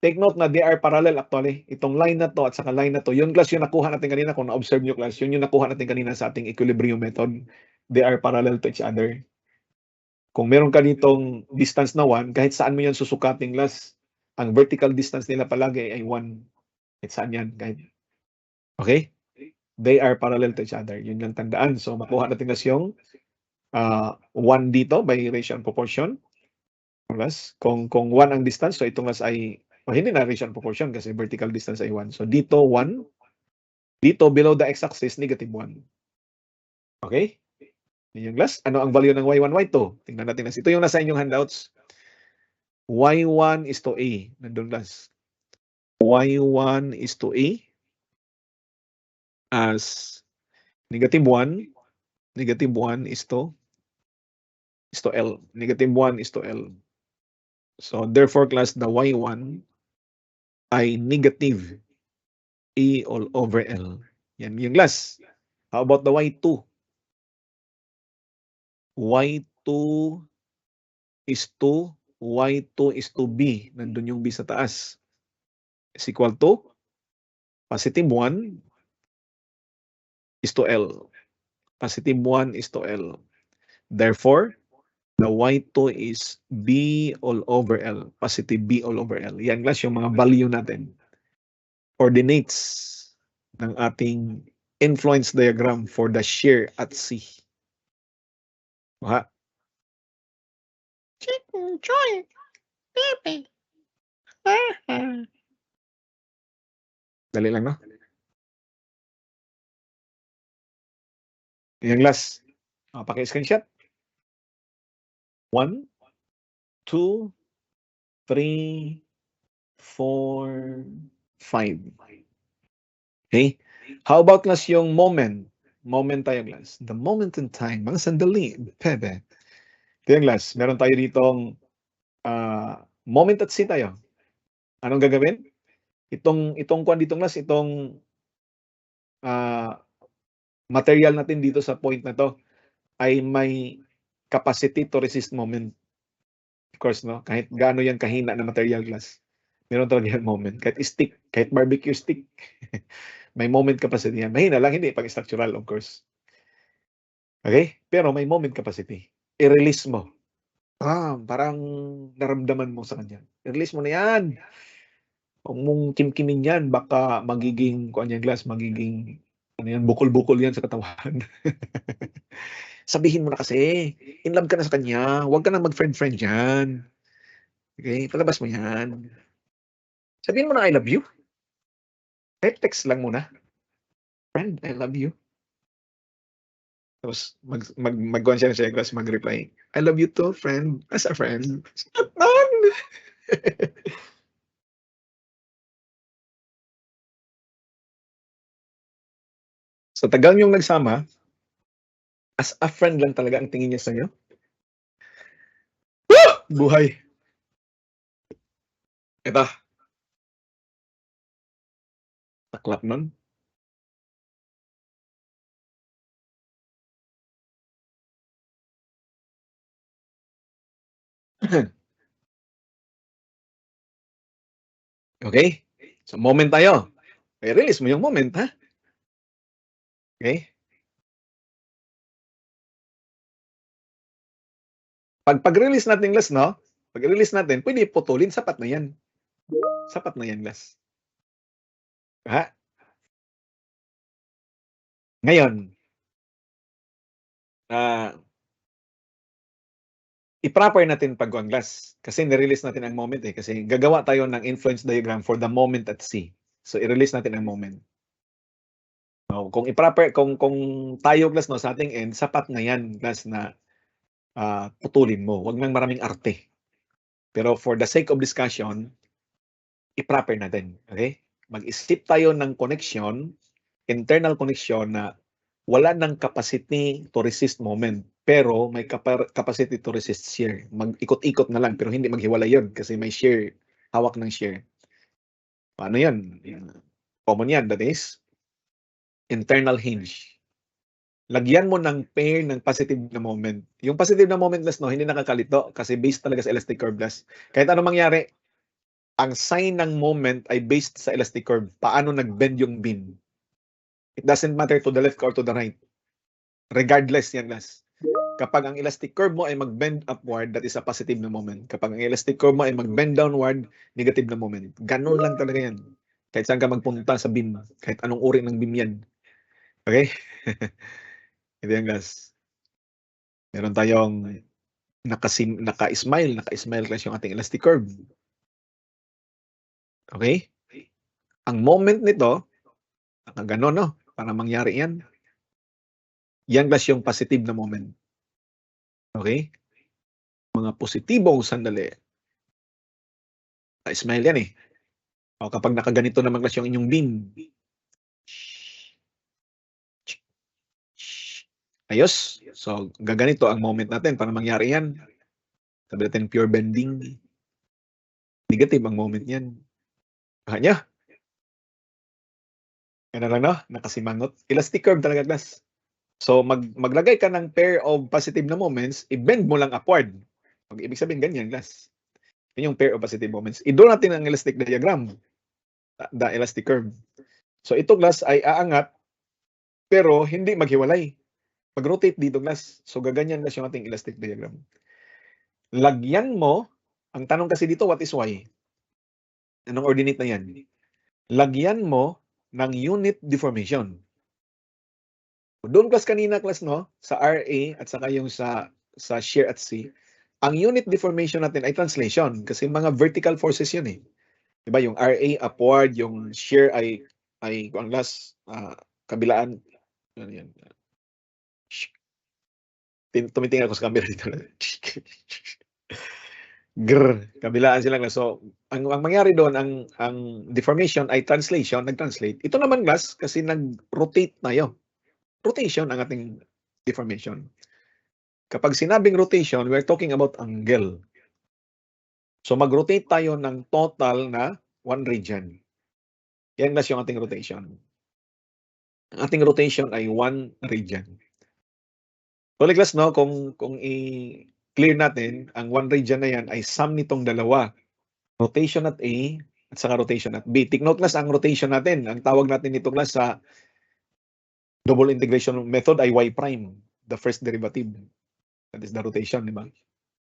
take note na they are parallel actually. Itong line na to at saka line na to, yun class yung nakuha natin kanina, kung na-observe nyo class, yun yung nakuha natin kanina sa ating equilibrium method. They are parallel to each other. Kung meron ka ditong distance na 1, kahit saan mo yan susukating class, ang vertical distance nila palagi ay 1. Kahit saan yan. Okay? They are parallel to each other. Yun yung tandaan. So, makuha natin class yung 1 dito by ratio and proportion. Plus, kung 1 ang distance, so itong class ay hindi na ratio and proportion kasi vertical distance ay 1. So, dito 1. Dito, below the x-axis, negative 1. Okay? Yun yung class. Ano ang value ng y1, y2? Tingnan natin. Ito yung nasa inyong handouts. y1 is to a. Nandun class. y1 is to a as negative 1. Negative 1 is to L. Negative 1 is to L. So, therefore, class, the y1 ay negative a all over L. Yan yung class. How about the y2? y2 is to b. Nandun yung b sa taas. Is equal to positive 1 is to L. Positive 1 is to L. Therefore, the y2 is b all over L. Positive b all over L. Yan class yung mga value natin. Ordinates ng ating influence diagram for the shear at C. Ha? Chicken joy, baby. Dali lang, no? Yan class. Paki-screenshot. 1, 2, 3, 4, 5. Okay? How about class yung moment? Moment tayo class. The moment in time. Mga sandali. Pebe. Ito yung class. Meron tayo ditong moment at C tayo. Anong gagawin? Itong kwan ditong class, itong material natin dito sa point na to ay may capacity to resist moment. Of course, no? Kahit gaano yan kahina na material class. Meron talaga yan moment. Kahit stick, kahit barbecue stick. May moment capacity yan. Mahina lang, hindi pag structural, of course. Okay? Pero may moment capacity. I-release mo. Parang naramdaman mo sa kanya. I-release mo na yan. Huwag mong kimkimin yan. Baka magiging, kung yan glass, magiging, bukol-bukol yan sa katawan. Sabihin mo na kasi, in love ka na sa kanya. Huwag ka na mag-friend-friend yan. Okay? Palabas mo yan. Sabihin mo na, I love you. Text lang muna. Friend, I love you. Tapos mag-go siya sa class, mag-reply, I love you too, friend. As a friend. So, tagal yung nagsama, as a friend lang talaga ang tingin niya sa inyo. Buhay. Ito. Taklap nun. Okay? So, moment tayo. I-release mo yung moment, ha? Okay? Pag-release natin, Las, no? Pag-release natin, pwede putulin, sapat na yan. Sapat na yan, Las. Ha? Ngayon, i-proper natin pag-kuan class kasi ni-release natin ang moment kasi gagawa tayo ng influence diagram for the moment at C. So i-release natin ang moment. So, kung i-proper kung tayo class sa ating end sapat na yan class na putulin mo. Wag nang maraming arte. Pero for the sake of discussion, i-proper natin, okay? Mag-isip tayo ng connection, internal connection na wala ng capacity to resist moment, pero may capacity to resist shear. Mag-ikot-ikot na lang, pero hindi maghiwalay yun kasi may shear, hawak ng shear. Paano yan? Common yan, that is internal hinge. Lagyan mo ng pair ng positive na moment. Yung positive na moment class, hindi nakakalito kasi based talaga sa elastic curve class. Kahit anong mangyari, ang sign ng moment ay based sa elastic curve. Paano nag-bend yung beam. It doesn't matter to the left or to the right. Regardless yan class. Kapag ang elastic curve mo ay mag-bend upward, that is a positive na moment. Kapag ang elastic curve mo ay mag-bend downward, negative na moment. Ganun lang talaga yan. Kahit saan ka magpunta sa beam, kahit anong uri ng beam yan. Okay? Ito yan guys. Meron tayong naka-smile class yung ating elastic curve. Okay? Ang moment nito, nakaganon, no? Para mangyari yan. Yan class yung positive na moment. Okay? Mga positibong sandali. Smile yan O kapag nakaganito naman class yung inyong beam. Ayos. So, gaganito ang moment natin para mangyari yan. Sabi natin pure bending. Negative ang moment yan. Kanya. Yan na lang, no? Nakasimangot. Elastic curve talaga, class. So, maglagay ka ng pair of positive na moments, i-bend mo lang upward. Ibig sabihin, ganyan, class. Yun yung pair of positive moments. I-draw natin ang elastic diagram. The elastic curve. So, ito, class, ay aangat, pero hindi maghiwalay. Pag-rotate dito, class. So, gaganyan, class, yung ating elastic diagram. Lagyan mo, ang tanong kasi dito, what is y? Anong ordinate na yan? Lagyan mo ng unit deformation. Doon class kanina class sa RA at saka yung sa shear at C, ang unit deformation natin ay translation kasi mga vertical forces yun Diba yung RA upward, yung shear ay ang last kabilaan. Ano yan? Tumitingin ako sa camera dito. Kabilaan sila. So, ang mangyari doon, ang deformation ay translation, nag-translate. Ito naman class kasi nag-rotate tayo. Rotation ang ating deformation. Kapag sinabing rotation, we're talking about angle. So mag-rotate tayo ng total na 1 radian. Yan class yung ating rotation. Ang ating rotation ay 1 radian. So class kung i-clear natin, ang 1 radian na yan ay sum nitong dalawa. Rotation at A at saka rotation at B. Take note class ang rotation natin. Ang tawag natin nito class sa double integration method ay y prime, the first derivative. That is the rotation, di ba?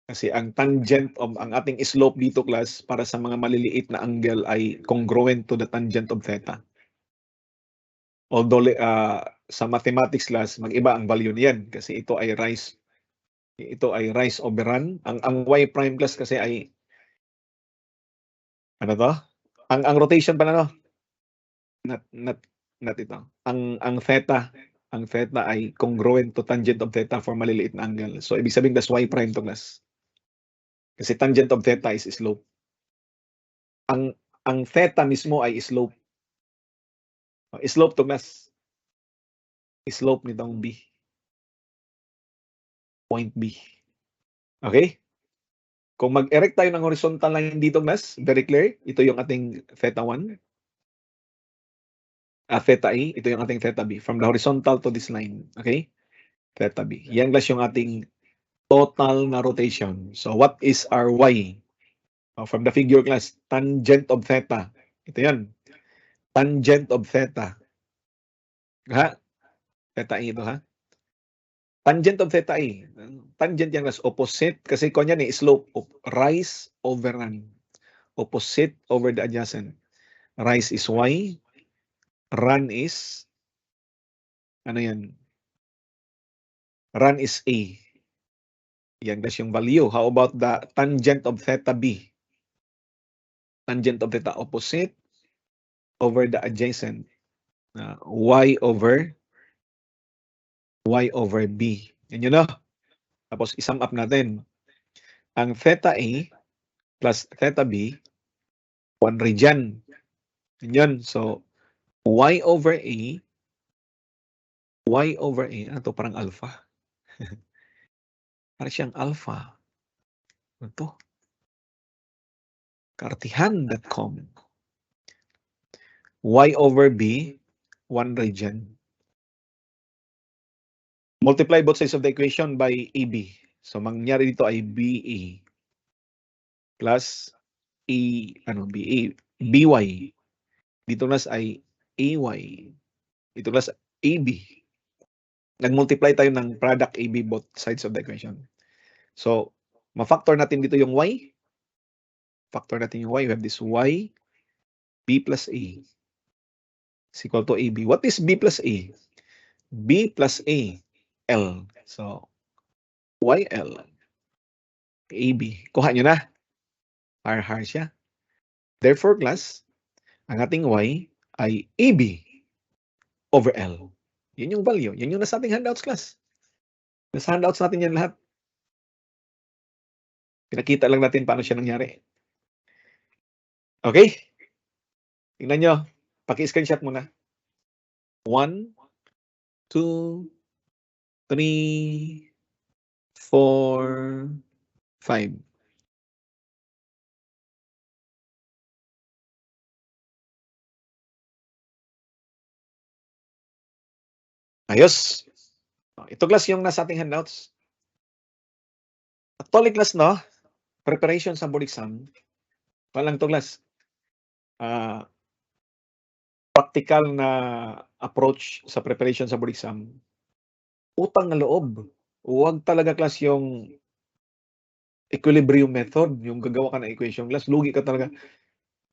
Kasi ang tangent of ang ating slope dito class para sa mga maliliit na angle ay congruent to the tangent of theta. Although sa mathematics class mag-iba ang value niyan kasi ito ay rise over run. Ang y prime class kasi ay ano to? Ang rotation pala not ito. Ang theta ay congruent to tangent of theta for maliliit na angle. So ibig sabihin that's y prime to class. Kasi tangent of theta is slope. Ang theta mismo ay slope. Slope to class. Slope nitong B. Point B. Okay? Kung mag-erect tayo ng horizontal line dito class, very clear. Ito yung ating theta 1. Theta A, ito yung ating theta B. From the horizontal to this line. Okay? Theta B. Yan class yung ating total na rotation. So what is our Y? From the figure class, tangent of theta. Ito yan. Tangent of theta. Ha? Theta A ito ha? Tangent of theta A. Tangent yan as opposite. Kasi kung yan slope of rise over run. Opposite over the adjacent. Rise is Y. Run is Ano yan? Run is A. Yan guys yung value. How about the tangent of theta B? Tangent of theta opposite over the adjacent. Y over B. Yan yun, no? Tapos isum up natin. Ang theta A plus theta B, 1 radian. Yan yun. So, Y over A, ano to? Parang alpha. Parang siyang alpha. Ano to? Kartihan.com. Y over B, 1 radian. Multiply both sides of the equation by AB. So, mangyari dito ay BA plus BY. Dito nas ay AY. Dito nas AB. Nag-multiply tayo ng product AB both sides of the equation. So, ma-factor natin dito yung Y. Factor natin yung Y. We have this Y, B plus A is equal to AB. What is B plus A? B plus A, L. So, YL, AB. Kuha nyo na. Har siya. Therefore, class, ang ating Y ay AB over L. Yun yung value. Yan yung nasa ating handouts, class. Nasa handouts natin yan lahat. Pinakita lang natin paano siya nangyari. Okay? Tingnan nyo. Paki-screenshot muna. 1, 2, 3, 4, 5. Ayos. Ito class yung nasa ating handouts. Actually class, no? Preparation sa board exam. Walang to class. Practical na approach sa preparation sa board exam. Utang na loob. Huwag talaga class yung equilibrium method, yung gagawa ka ng equation class. Lugi ka talaga.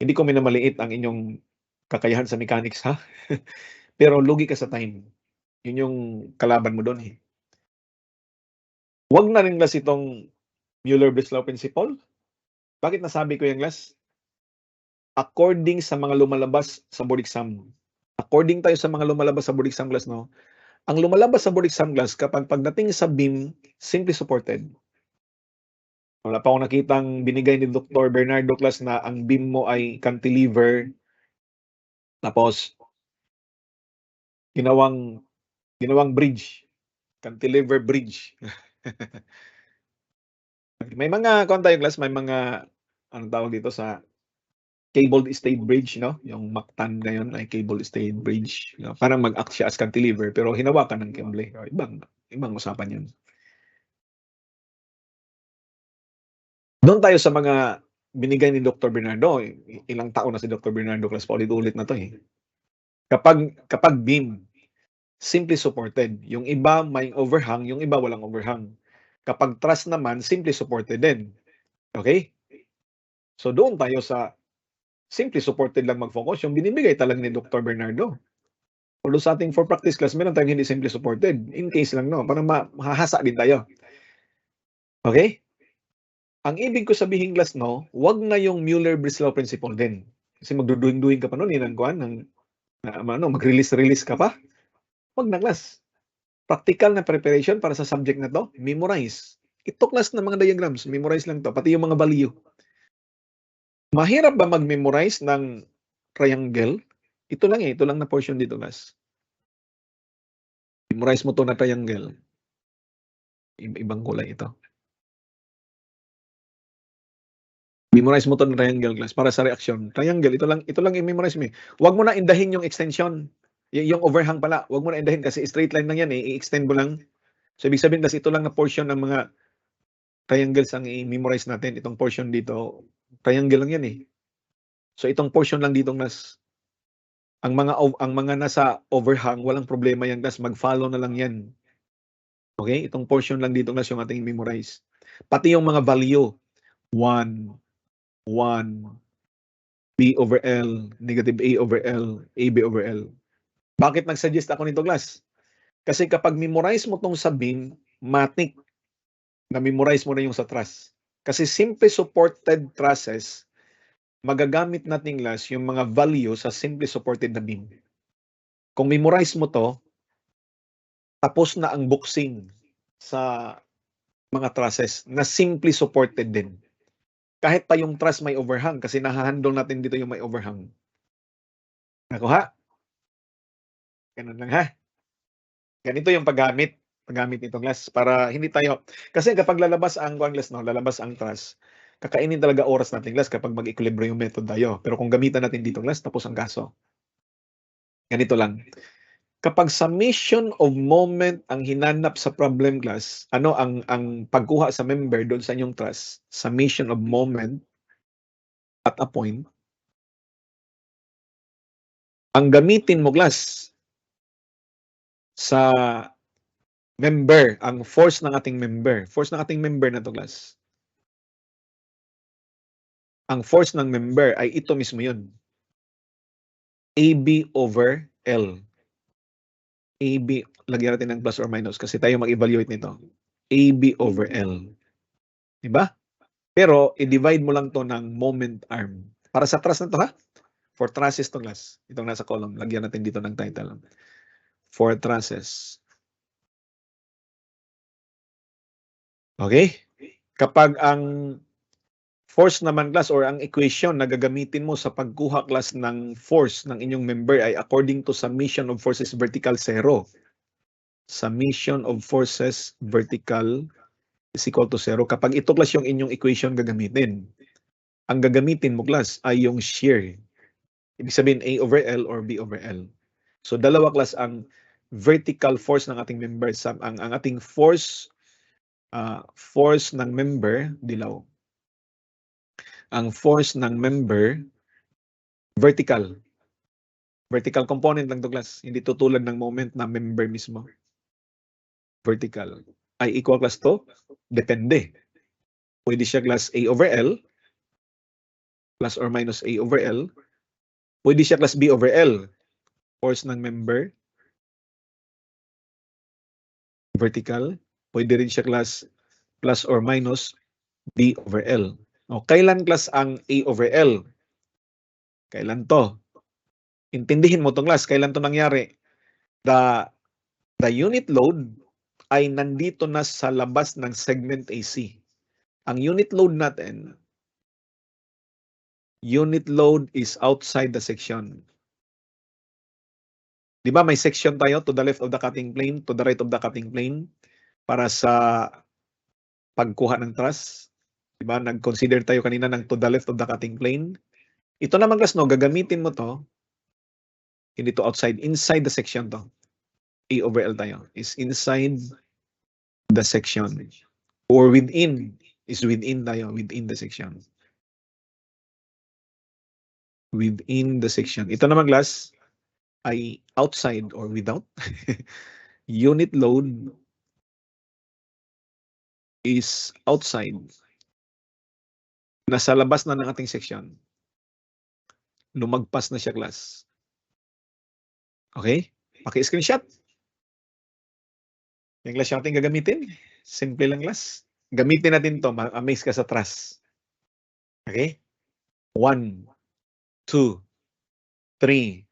Hindi ko minamaliit ang inyong kakayahan sa mechanics, ha? Pero lugi ka sa time. Yun yung kalaban mo doon, eh. Huwag na rin class itong Mueller-Breslau principle. Bakit nasabi ko yung class? According sa mga lumalabas sa board exam. According tayo sa mga lumalabas sa board exam class, no? Ang lumalabas sa board exam class, kapag pagdating sa beam, simply supported. Wala pa akong nakitang binigay ni Dr. Bernardo class na ang beam mo ay cantilever. Tapos, ginawang bridge. Cantilever bridge. May mga, kung tayo class, may mga, anong tawag dito sa cable stayed bridge, no? Yung Mactan ngayon ay cable stayed bridge. You know? Parang mag-act siya as cantilever, pero hinawakan ng cable. Ibang usapan yun. Doon tayo sa mga binigay ni Dr. Bernardo. Ilang taon na si Dr. Bernardo class, paulit-ulit na to, eh. Kapag beam, simply supported. Yung iba may overhang, yung iba walang overhang. Kapag truss naman, simply supported din. Okay? So doon tayo sa simply supported lang mag-focus. Yung binibigay talaga ni Dr. Bernardo. Although sa ating for practice class, meron tayong hindi simply supported. In case lang, no? Para mahahasa din tayo. Okay? Ang ibig ko sabihin, class, no? Wag na yung Mueller-Breslau principle din. Kasi magduduing-duing ka pa nun, mag-release ka pa. Wag na, class. Practical na preparation para sa subject na to, memorize. Ito class ng mga diagrams, memorize lang to, pati yung mga value. Mahirap ba mag-memorize ng triangle? Ito lang na portion dito, class. Memorize mo to na triangle. Ibang kulay ito. Memorize mo to na triangle, class, para sa reaction. Triangle, ito lang i-memorize mo. Huwag mo na indahin yung extension. Yung overhang pala, huwag mo na indahin kasi straight line lang yan, eh. I-extend mo lang. So, ibig sabihin, kasi ito lang na portion ng mga triangles ang i-memorize natin. Itong portion dito, triangle lang yan, eh. So, itong portion lang dito, ang mga nasa overhang, walang problema yan, class. Mag-follow na lang yan. Okay? Itong portion lang dito, class, yung ating memorize. Pati yung mga value. 1, B over L, negative A over L, AB over L. Bakit nag-suggest ako nito, class? Kasi kapag memorize mo tong sa beam, matik na-memorize mo na yung sa truss. Kasi simple supported trusses, magagamit natin last yung mga value sa simple supported na beam. Kung memorize mo to, tapos na ang boxing sa mga trusses na simply supported din. Kahit pa yung truss may overhang kasi nahahandle natin dito yung may overhang. Nakuha? Ganun lang ha. Ganito yung paggamit nitong glass para hindi tayo kasi kapag lalabas ang glass lalabas ang truss, kakainin talaga oras natin glass kapag mag-equilibrium method tayo. Pero kung gamitan natin dito glass, tapos ang kaso. Ganito lang. Kapag summation of moment ang hinanap sa problem class, ano ang pagkuha sa member doon sa inyong truss, summation of moment at a point, ang gamitin mo class sa member, ang force ng ating member na to class. Ang force ng member ay ito mismo yun. AB over L. AB, lagyan natin ng plus or minus kasi tayo mag-evaluate nito. AB over L. Diba? Pero, i-divide mo lang to ng moment arm. Para sa truss na to ha? For trusses to class. Itong nasa column. Lagyan natin dito ng title. For trusses. Okay? Kapag ang force naman class or ang equation na gagamitin mo sa pagkuha class ng force ng inyong member ay according to summation of forces vertical 0. Summation of forces vertical is equal to 0. Kapag ito class yung inyong equation gagamitin, ang gagamitin mo class ay yung shear. Ibig sabihin A over L or B over L. So dalawa class ang vertical force ng ating member. Ang ating force ng member, dilaw. Ang force ng member, vertical. Vertical component lang to class. Hindi tutulad ng moment na member mismo. Vertical. Ay equal class to? Depende. Pwede siya class A over L, plus or minus A over L. Pwede siya class B over L. Force ng member, vertical. Pwede rin siya class plus or minus B over L. O, kailan class ang A over L? Kailan to? Intindihin mo tong class. Kailan to nangyari? The unit load ay nandito na sa labas ng segment AC. Ang unit load natin, unit load is outside the section. Di ba may section tayo to the left of the cutting plane, to the right of the cutting plane para sa pagkuha ng truss? Di ba? Nag-consider tayo kanina ng to the left of the cutting plane. Ito naman class, gagamitin mo to, hindi to outside, inside the section to. A over L tayo, is inside the section. Or within, is within tayo, within the section. Within the section. Ito naman class, ay outside or without. Unit load is outside. Nasa labas na ng ating section. Lumagpas na siya class. Okay? Paki-screenshot. Yung class yung ating gagamitin. Simple lang class. Gamitin natin to. Ma-amaze ka sa truss. Okay? 1, 2, 3,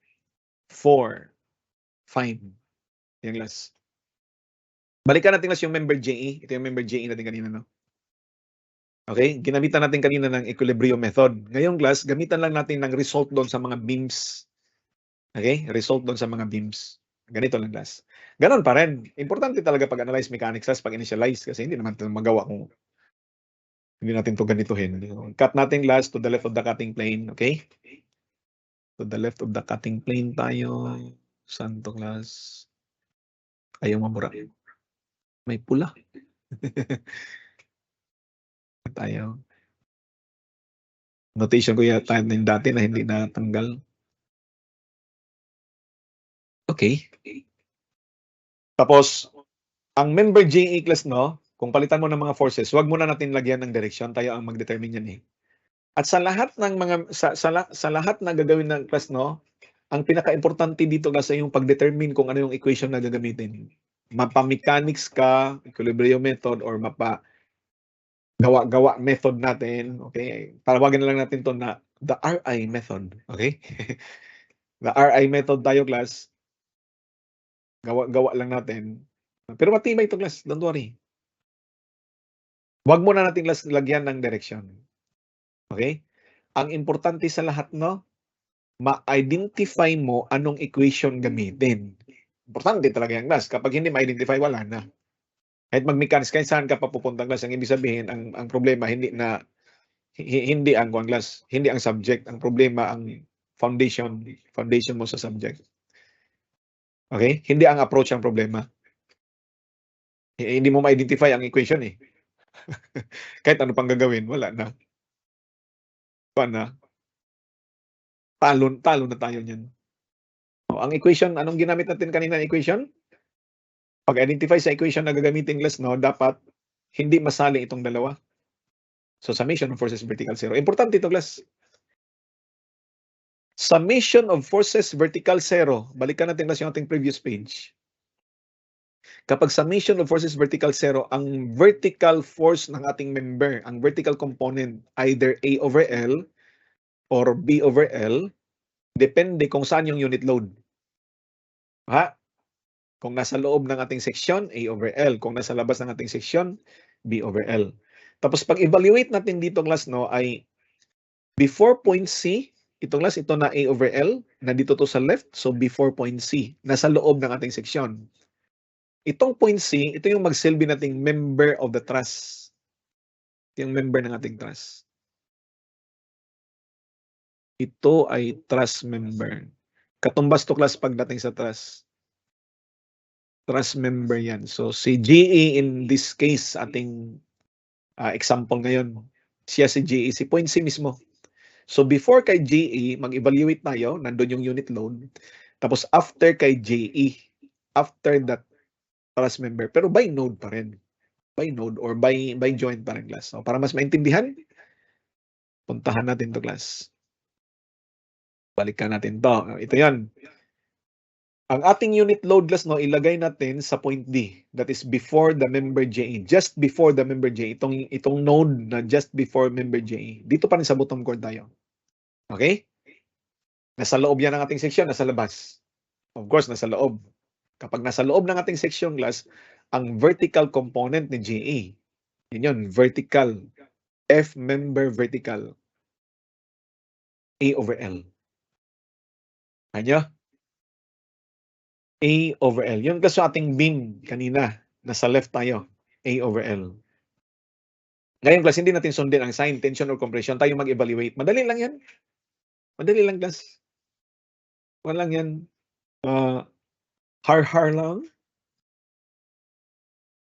4, 5. Yung class. Balikan natin class yung member JE. Ito yung member JE natin kanina, no? Okay? Ginamitan natin kanina ng equilibrium method. Ngayong class, gamitan lang natin ng result doon sa mga beams. Okay? Result doon sa mga beams. Ganito lang class. Ganon pa rin. Importante talaga pag-analyze mechanics class, pag-initialize kasi hindi naman ito magawa kung hindi natin ito ganituhin. Cut natin class to the left of the cutting plane. Okay? To the left of the cutting plane tayo. Saan to class? Ayaw mamura. May pula. Tayo. Notation ko yata yung dati na hindi natanggal. Okay. Tapos, ang member JE class, no, kung palitan mo ng mga forces, wag mo na natin lagyan ng direction. Tayo ang mag-determine yan eh. At sa lahat ng mga, sa lahat na gagawin ng class, no, ang pinaka-importante dito class ay yung pag-determine kung ano yung equation na gagamitin. mapa-mechanics ka, equilibrium method, or gawa-gawa method natin, okay? Tawagin na lang natin 'to na the RI method, okay? The RI method tayo, class. Gawa-gawa lang natin. Pero matibay 'to, class, don't worry. Wag muna nating lagyan ng direksyon. Okay? Ang importante sa lahat, no, ma-identify mo anong equation gamitin. Importante talaga yan, class. Kapag hindi ma-identify, wala na. Kahit mag-mechanics, kahit saan ka pa pupuntang, class, ang ibig sabihin, ang problema, hindi ang class, hindi ang subject. Ang problema, ang foundation mo sa subject. Okay? Hindi ang approach ang problema. Hindi mo ma-identify ang equation eh. Kahit ano pang gagawin, wala na. Talo na tayo niyan. Ang equation, anong ginamit natin kanina na equation? Pag-identify sa equation na gagamitin, class, no, dapat hindi masali itong dalawa. So, summation of forces vertical zero. Importante ito, class. Summation of forces vertical zero. Balikan natin, class, yung ating previous page. Kapag summation of forces vertical zero, ang vertical force ng ating member, ang vertical component, either A over L or B over L, depende kung saan yung unit load. Ha? Kung nasa loob ng ating section, A over L. Kung nasa labas ng ating section, B over L. Tapos pag-evaluate natin dito, class, no, ay before point C, ito, class, ito na A over L, na dito to sa left, so before point C, nasa loob ng ating section. Itong point C, ito yung magsilbi nating member of the truss. Ito yung member ng ating truss. Ito ay truss member. Katumbas to, class, pagdating sa truss. Truss member yan. So, si GE in this case, ating example ngayon, siya si GE, si point C mismo. So, before kay GE, mag-evaluate tayo, nandun yung unit load. Tapos, after kay GE, after that truss member, pero by node pa rin. By node or by joint pa rin, class. So, para mas maintindihan, puntahan natin to, class. Balikan natin to. Ito yan. Ang ating unit load, class, no, ilagay natin sa point D. That is before the member JE. Just before the member JE. Itong node na just before member JE. Dito pa rin sa bottom chord tayo. Okay? Nasa loob yan ng ating section, nasa labas. Of course, nasa loob. Kapag nasa loob ng ating section, class, ang vertical component ni JE. Yun, vertical. F member vertical. A over L. Kanya? A over L. Yun kasi ating beam kanina. Nasa left tayo. A over L. Ngayon, class, hindi natin sundin ang sign, tension, or compression. Tayo mag-evaluate. Madali lang yan. Madali lang, class. Walang yan. Har lang.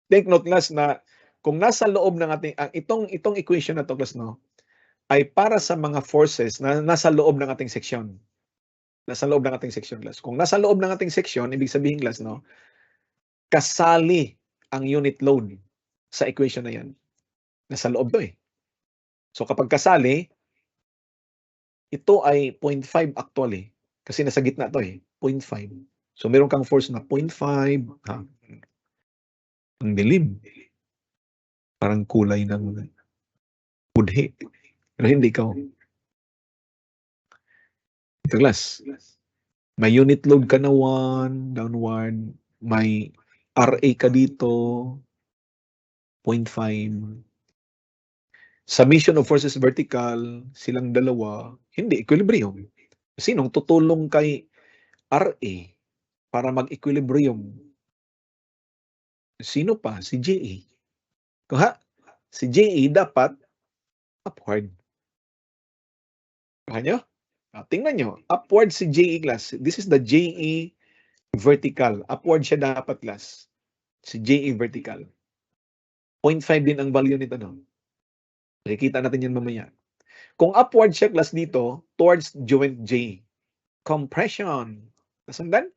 Take note, class, na kung nasa loob ng ating, itong equation na to, class, no, ay para sa mga forces na nasa loob ng ating section. Nasa loob ng ating section, class. Kung nasa loob ng ating section, ibig sabihin, class, no, kasali ang unit load sa equation na yan. Nasa loob to eh. So kapag kasali, ito ay 0.5 actually. Kasi nasa gitna to eh. 0.5. So meron kang force na 0.5. Ha? Ang dilim. Parang kulay ng budhe. Pero hindi ka. Ito, class. May unit load ka na 1, downward. May RA ka dito, 0.5. Summation of forces vertical, silang dalawa, hindi equilibrium. Sinong tutulong kay RA para mag-equilibrium? Sino pa? Si JE. Si JE dapat upward. Kanya? Tingnan nyo, upward si JE, class. This is the JE vertical. Upward siya dapat, class. Si JE vertical. 0.5 din ang value nito, no? Makikita natin yan mamaya. Kung upward siya, class, dito, towards joint J. Compression. Nasundan?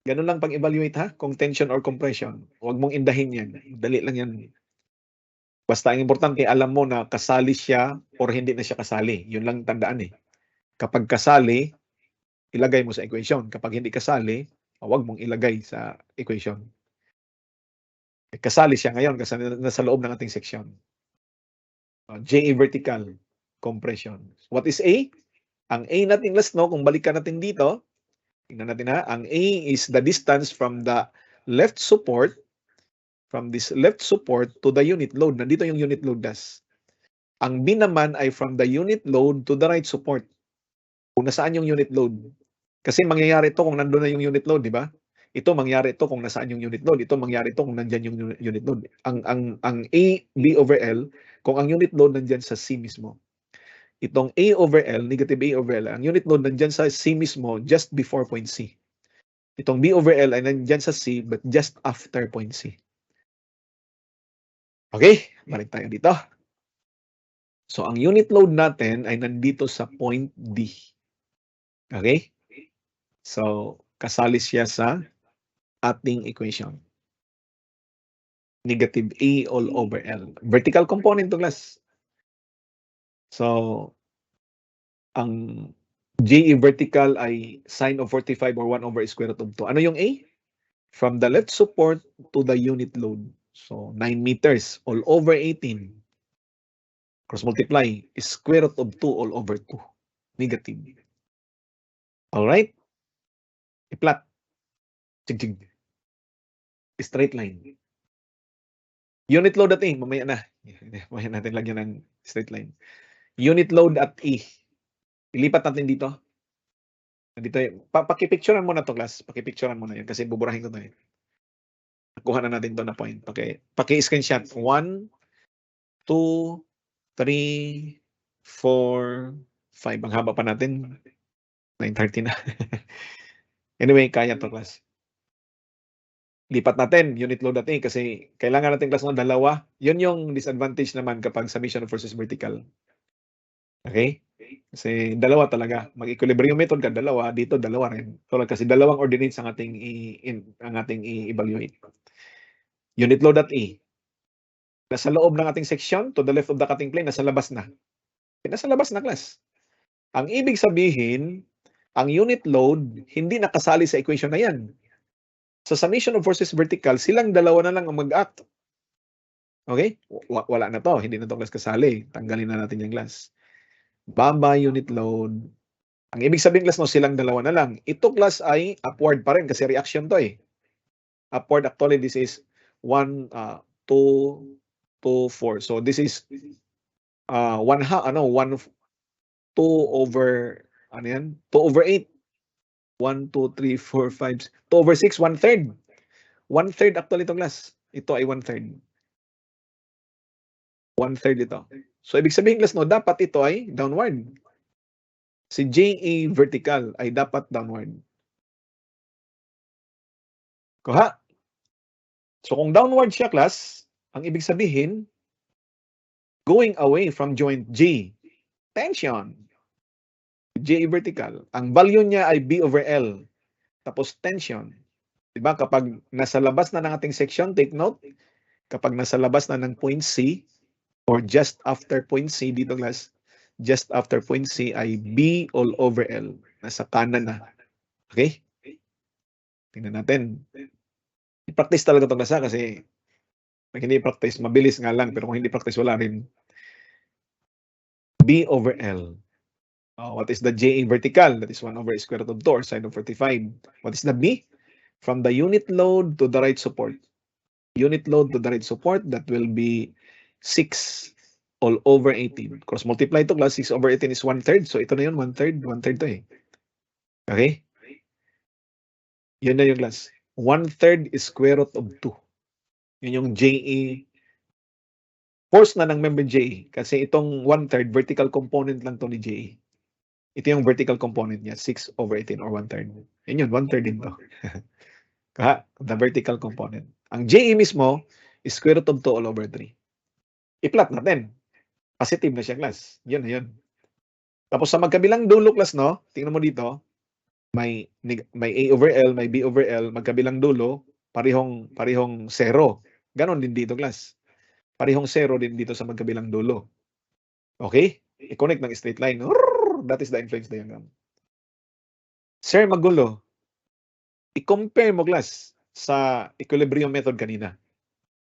Ganun lang pag-evaluate, ha? Kung tension or compression. Huwag mong indahin yan. Dali lang yan. Basta ang importante, alam mo na kasali siya or hindi na siya kasali. Yun lang tandaan eh. Kapag kasali, ilagay mo sa equation. Kapag hindi kasali, huwag mong ilagay sa equation. Kasali siya ngayon kasi nasa loob ng ating seksyon. JA vertical, compression. What is A? Ang A natin last kung balikan natin dito, tingnan natin ha, ang A is the distance from the left support, from this left support to the unit load. Nandito yung unit load das. Ang B naman ay from the unit load to the right support. Kung nasaan yung unit load. Kasi mangyayari ito kung nandun na yung unit load, di ba? Ito mangyari ito kung nasaan yung unit load. Ito mangyari ito kung nandiyan yung unit load. Ang A, B over L, kung ang unit load nandiyan sa C mismo. Itong A over L, negative A over L, ang unit load nandiyan sa C mismo just before point C. Itong B over L ay nandiyan sa C but just after point C. Okay, balik tayo dito. So, ang unit load natin ay nandito sa point D. Okay? So, kasali siya sa ating equation. Negative A all over L. Vertical component to class. So, ang JE vertical ay sine of 45 or 1 over square root of 2. Ano yung A? From the left support to the unit load. So, 9 meters all over 18. Cross multiply is square root of 2 all over 2. Negative. Alright? I-plot. Sig-sig. Straight line. Unit load at E. Mamaya na. Mamaya natin lagyan ng straight line. Unit load at E. Ilipat natin dito. Dito, pakipicturean mo na to class. Pakipicturean mo na yan kasi buburahin ko to eh. Nakuha na natin to na point. Paki-screenshot. 1, 2, 3, 4, 5. Ang haba pa natin. 9:30 na. Anyway, kaya to class. Lipat natin, unit load natin kasi kailangan natin class ng dalawa. Yun yung disadvantage naman kapag submission versus vertical. Okay? Kasi dalawa talaga. Mag-equilibrium method ka, dalawa. Dito, dalawa rin. Kasi dalawang ordinates ang ating i-evaluate. Unit load at E. Nasa loob ng ating section, to the left of the cutting plane, nasa labas na. Nasa labas na class. Ang ibig sabihin, ang unit load, hindi nakasali sa equation na yan. Sa summation of forces vertical, silang dalawa na lang ang mag-act. Okay? Wala na to. Hindi na to class kasali. Tanggalin na natin yung class. Baba unit load. Ang ibig sabihin class silang dalawa na lang. Ito class ay upward pa rin kasi reaction to eh. Upward actually this is 1, 2, 2, 4. So this is 2 over 2 over 8. 1, 2, 3, 4, 5, 2 over 6, 1/3. 1/3 actually itong class. Ito ay 1/3. 1/3 ito. So, ibig sabihin class dapat ito ay downward. Si JA vertical ay dapat downward. Kuha. So, kung downward siya class, ang ibig sabihin, going away from joint G. Tension. JA vertical. Ang value niya ay B over L. Tapos tension. Diba? Kapag nasa labas na ng ating section, take note, kapag nasa labas na ng point C, or just after point C, dito class, just after point C ay B all over L. Nasa kanan na. Okay? Tingnan natin. I-practice talaga ito class kasi pag hindi practice, mabilis nga lang, pero kung hindi practice, wala rin. B over L. What is the JA vertical? That is 1 over square root of 2 or sine of 45. What is the B? From the unit load to the right support. Unit load to the right support, that will be 6 all over 18. Cross multiply to class, 6 over 18 is 1/3. So ito na yun, 1/3. 1/3 to eh. Okay? Yun na yung class. 1/3 is square root of 2. Yun yung JA. Force na ng member JA. Kasi itong 1/3, vertical component lang to ni JA. Ito yung vertical component niya, 6 over 18 or 1/3. Yun yun, 1/3 din to. The vertical component. Ang JA mismo is square root of 2 all over 3. I-plot natin. Positive na siya, class. Yun na yun. Tapos sa magkabilang dulo, class, tingnan mo dito, may A over L, may B over L, magkabilang dulo, parihong 0. Ganon din dito, class. Parihong 0 din dito sa magkabilang dulo. Okay? I-connect ng straight line. That is the influence diagram. Sir, magulo. I-compare mo, class, sa equilibrium method kanina.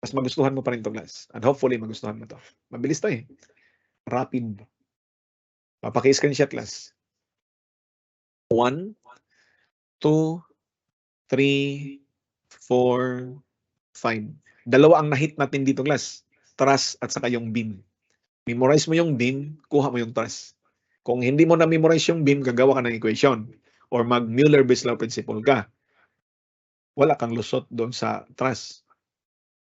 Mas magustuhan mo pa rin to, class. And hopefully, magustuhan mo to. Mabilis to eh. Rapid. Papaki-screenshot, class. 1, 2, 3, 4, 5. Dalawa ang na-hit natin dito, class. Truss at saka yung beam. Memorize mo yung beam, kuha mo yung truss. Kung hindi mo na-memorize yung beam, gagawa ka ng equation. Or mag-Mueller-Bézs law principle ka. Wala kang lusot doon sa truss.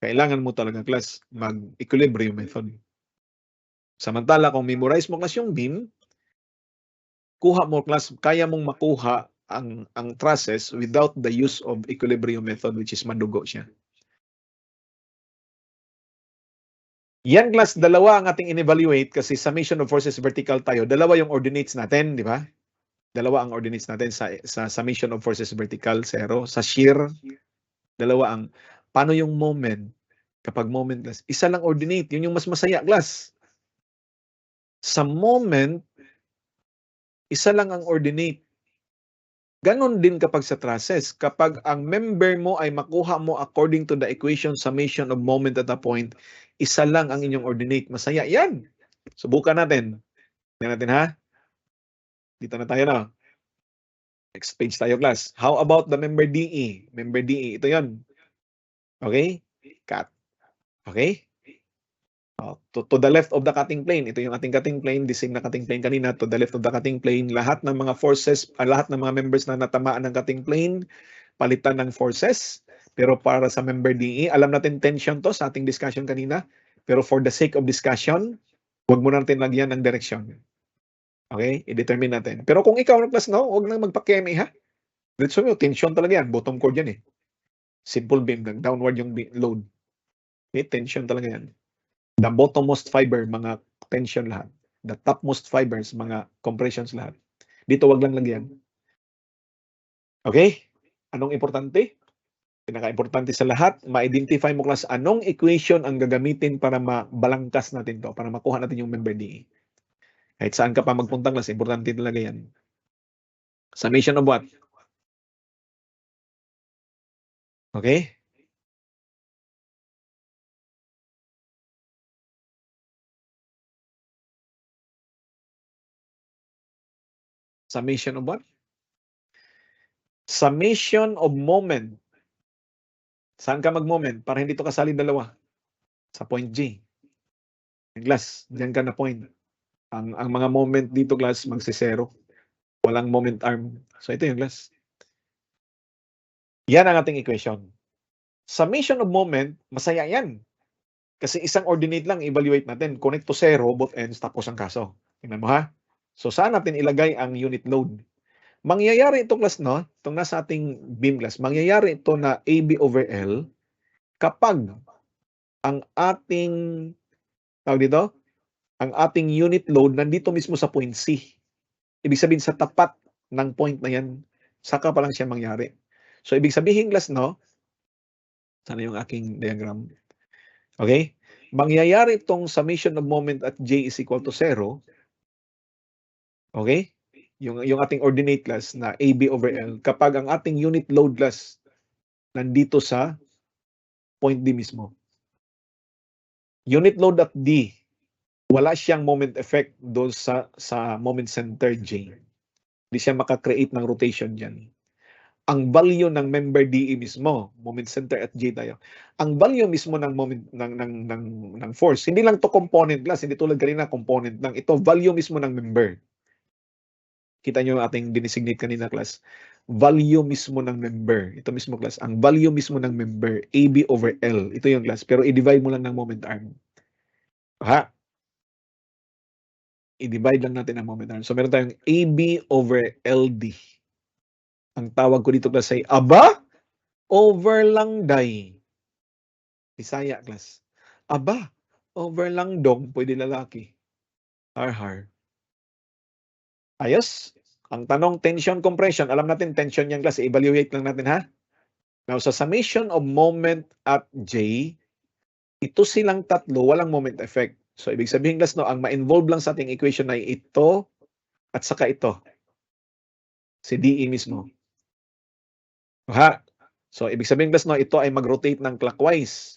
Kailangan mo talaga, class, mag-equilibrium method. Samantala, kung memorize mo, class, yung beam, kuha mo, class, kaya mong makuha ang trusses without the use of equilibrium method, which is madugo siya. Yan, class, dalawa ang ating in-evaluate kasi summation of forces vertical tayo. Dalawa yung ordinates natin, di ba? Dalawa ang ordinates natin sa summation of forces vertical, 0. Sa shear, dalawa ang. Paano yung moment? Kapag moment, class, isa lang ordinate. Yun yung mas masaya, class. Sa moment, isa lang ang ordinate. Ganon din kapag sa trusses. Kapag ang member mo ay makuha mo according to the equation summation of moment at a point, isa lang ang inyong ordinate. Masaya yan. Subukan natin. Tingnan natin, ha? Dito na tayo na. Next page tayo, class. How about the member DE? Member DE, ito yon. Okay? Cut. Okay? To the left of the cutting plane, ito yung ating cutting plane, the same na cutting plane kanina, to the left of the cutting plane, lahat ng mga forces, lahat ng mga members na natamaan ng cutting plane, palitan ng forces. Pero para sa member DE, alam natin tension to sa ating discussion kanina, pero for the sake of discussion, huwag mo natin lagyan ng direksyon. Okay? I-determine natin. Pero kung ikaw ng class, no, huwag nang magpa-keme, ha? Let's say, tension talaga yan, bottom chord yan eh. Simple beam lang, downward yung load. Okay? Tension talaga yan. The bottommost fiber, mga tension lahat. The topmost fibers, mga compressions lahat. Dito wag lang lagyan. Okay? Anong importante? Pinaka-importante sa lahat, ma-identify mo, class, anong equation ang gagamitin para mabalangkas natin to, para makuha natin yung member DE. Kahit saan ka pa magpunta, class, importante talaga yan. Summation of what? Okay? Summation of what? Summation of moment. Saan ka mag-moment? Para hindi to kasali dalawa. Sa point G. Class, diyan ka na point. Ang mga moment dito, class, magsi-zero. Walang moment arm. So ito yung class. Yan ang ating equation. Summation of moment, masaya yan. Kasi isang ordinate lang, evaluate natin. Connect to 0, both ends, tapos ang kaso. Tingnan mo, ha? So saan natin ilagay ang unit load? Mangyayari ito, class, no? Itong nasa ating beam, class. Mangyayari ito na AB over L kapag ang ating, tawag dito, ang ating unit load nandito mismo sa point C. Ibig sabihin sa tapat ng point na yan, saka pa lang siya mangyari. So ibig sabihin, class, no? Sana yung aking diagram. Okay? Mangyayari itong summation of moment at J is equal to 0. Okay? Yung ating ordinate, class, na AB over L kapag ang ating unit load, class, nandito sa point D mismo. Unit load at D, wala siyang moment effect doon sa moment center J. Hindi siya makakreate ng rotation dyan. Ang value ng member DE mismo, moment center at J tayo. Ang value mismo ng moment ng force, hindi lang to component, class, hindi tulad kanina component lang. Ito value mismo ng member. Kita niyo yung ating dinesignate kanina, class. Value mismo ng member. Ito mismo, class. Ang value mismo ng member, AB over L. Ito yung, class. Pero i-divide mo lang ng moment arm. Ha? I-divide lang natin ang moment arm. So meron tayong AB over LD. Ang tawag ko dito, class, ay aba over lang day. Bisaya, class. Aba over lang dong, pwede lalaki. Har. Ayos? Ang tanong, tension, compression. Alam natin, tension yan, class. Evaluate lang natin, ha? Now, sa summation of moment at J, ito silang tatlo, walang moment effect. So, ibig sabihin, class, no, ang ma-involve lang sa ating equation ay ito at saka ito. Si DE mismo. Ha? So, ibig sabihin, class, no, ito ay mag-rotate ng clockwise.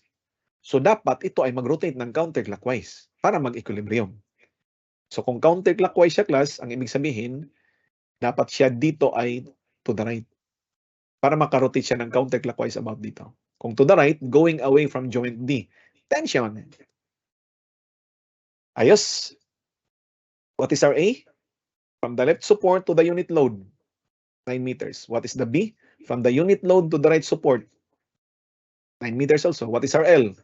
So dapat ito ay mag-rotate ng counterclockwise para mag-equilibrium. So kung counterclockwise siya, class, ang ibig sabihin, dapat siya dito ay to the right. Para makarotate siya ng counterclockwise about dito. Kung to the right, going away from joint D. Tension. Ayos. What is our A? From the left support to the unit load, 9 meters. What is the B? From the unit load to the right support, 9 meters also. What is our L?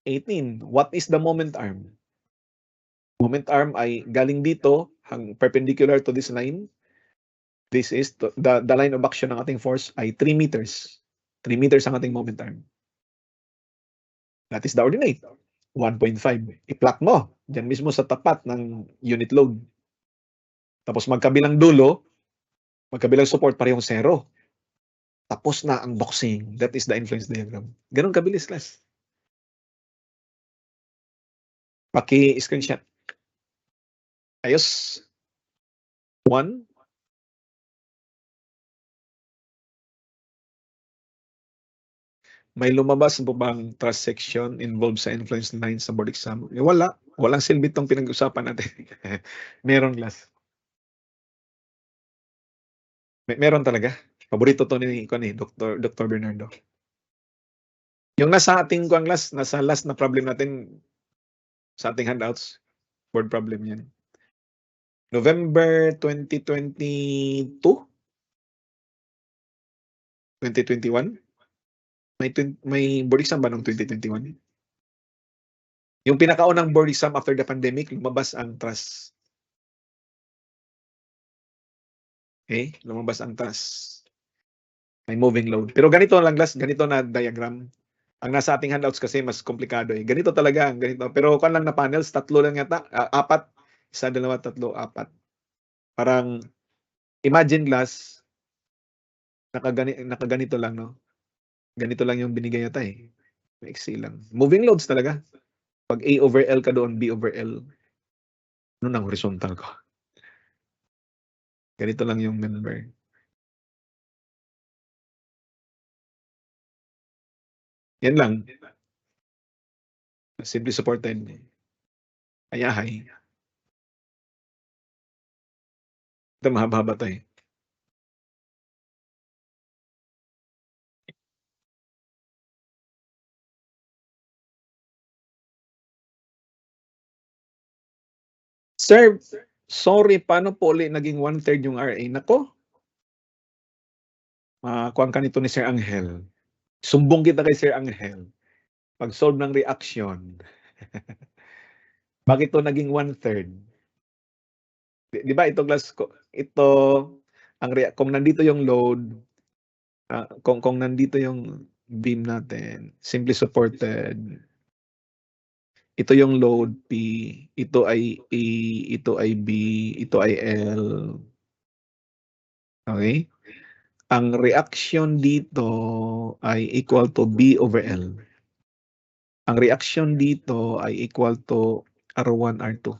18. What is the moment arm? Moment arm ay galing dito, perpendicular to this line. This is the line of action ng ating force ay 3 meters. 3 meters ang ating moment arm. That is the ordinate. 1.5. I-plot mo. Diyan mismo sa tapat ng unit load. Tapos magkabilang dulo, magkabilang support, parehong 0. Tapos na ang boxing. That is the influence diagram. Ganun kabilis, class. Paki-screenshot. Ayos. 1. May lumabas po bang trust section involved sa influence line sa board exam? Wala. Walang silbi itong pinag-usapan natin. Meron, class. Meron talaga. Paborito to ni Dr. Bernardo. Yung nasa ating class, nasa last na problem natin sa ating handouts, board problem yan. November 2022? 2021? May board exam ba noong 2021? Yung pinakaunang board exam after the pandemic, lumabas ang trust. Okay? Lumabas ang trust. May moving load. Pero ganito lang, class, ganito na diagram. Ang nasa ating handouts kasi mas komplikado eh. Ganito talaga, ganito. Pero kung lang na panels, 3 lang yata. 4. 1, 2, 3, 4. Parang, imagine, class, nakaganito lang, no? Ganito lang yung binigay yata eh. Maiksi lang. Moving loads talaga. Pag A over L ka doon, B over L. Ano nang horizontal ko? Ganito lang yung member. Yan lang. Simply supported. Ayahay. Ito mahaba-haba to eh. Sir, sorry, paano po ulit naging 1/3 yung RA? Nako. Kuhaan ka nito ni Sir Angel. Sumbong kita kay Sir Angel. Pag-solve ng reaction. Bakit to naging 1/3? Di ba ito, class, ito, kung nandito yung load, kung nandito yung beam natin, simply supported, ito yung load P, ito ay A, ito ay B, ito ay L. Okay? Ang reaction dito ay equal to B over L. Ang reaction dito ay equal to R1, R2.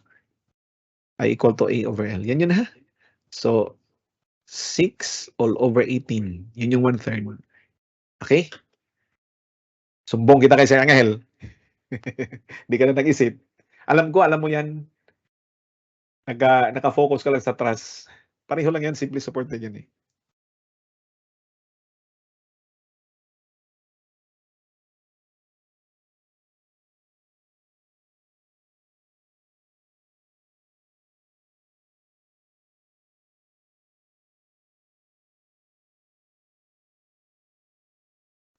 Ay equal to A over L. Yan yun ha. So, 6 all over 18. Yun yung 1/3. Okay? Sumbong kita kay Sir Angel. Hindi ka na nag-isip. Alam mo yan. Naka-focus ka lang sa trust. Pareho lang yan. Simply supported yan eh.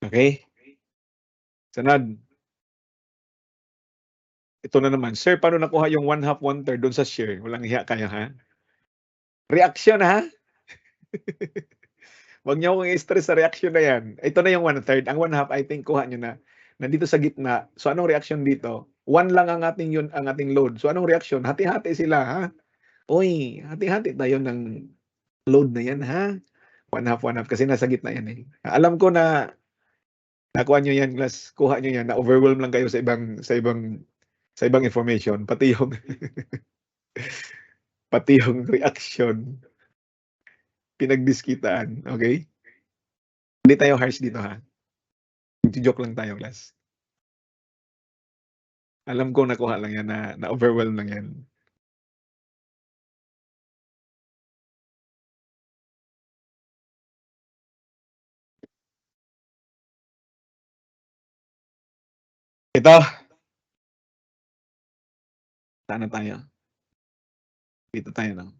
Okay? Sunod. Ito na naman. Sir, paano nakuha yung 1/2, 1/3 doon sa share? Walang hiya kayo, ha? Reaction, ha? Huwag niyo akong i-stress sa reaction na yan. Ito na yung 1/3. Ang 1/2, I think, kuha niyo na. Nandito sa gitna. So, anong reaction dito? 1 lang ang ating load. So, anong reaction? Hati-hati sila, ha? Uy, hati-hati tayo ng load na yan, ha? 1/2, 1/2. Kasi nasa gitna yan, eh. Alam ko na nakuha niyo yan, class. Kuha niyo yan. Na-overwhelm lang kayo sa ibang information. Pati yung reaction. Pinagdiskitaan. Okay? Hindi tayo harsh dito, ha? Joke lang tayo, class. Alam ko nakuha lang yan, na-overwhelm lang yan. Ito. Saan na tayo? Dito tayo, no?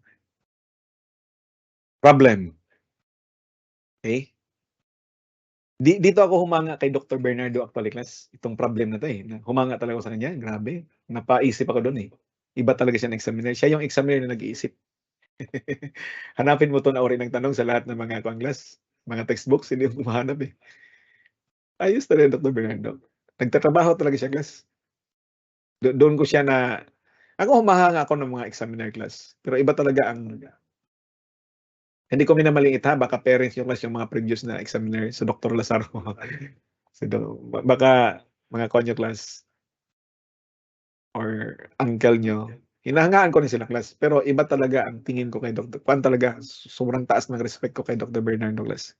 Problem. Okay? Dito ako humanga kay Dr. Bernardo actually, class. Itong problem na to eh. Humanga talaga ako sa kanya. Grabe. Napaisip ako doon eh. Iba talaga siya ng examiner. Siya yung examiner na nag-iisip. Hanapin mo to na uri ng tanong sa lahat ng mga class, mga textbooks, hindi mo mahanap eh. Ayos talaga Dr. Bernardo. Nagtatrabaho talaga siya, class. Doon ko siya na, ako humahanga ako ng mga examiner class. Pero iba talaga ang, hindi ko minamaliit ha, baka parents yung class yung mga previous na examiner sa Dr. Lazaro. So, baka mga konyo class or uncle nyo, hinahangaan ko rin sila class. Pero iba talaga ang tingin ko kay Dr. Pan talaga, sobrang taas ng respect ko kay Dr. Bernardo class.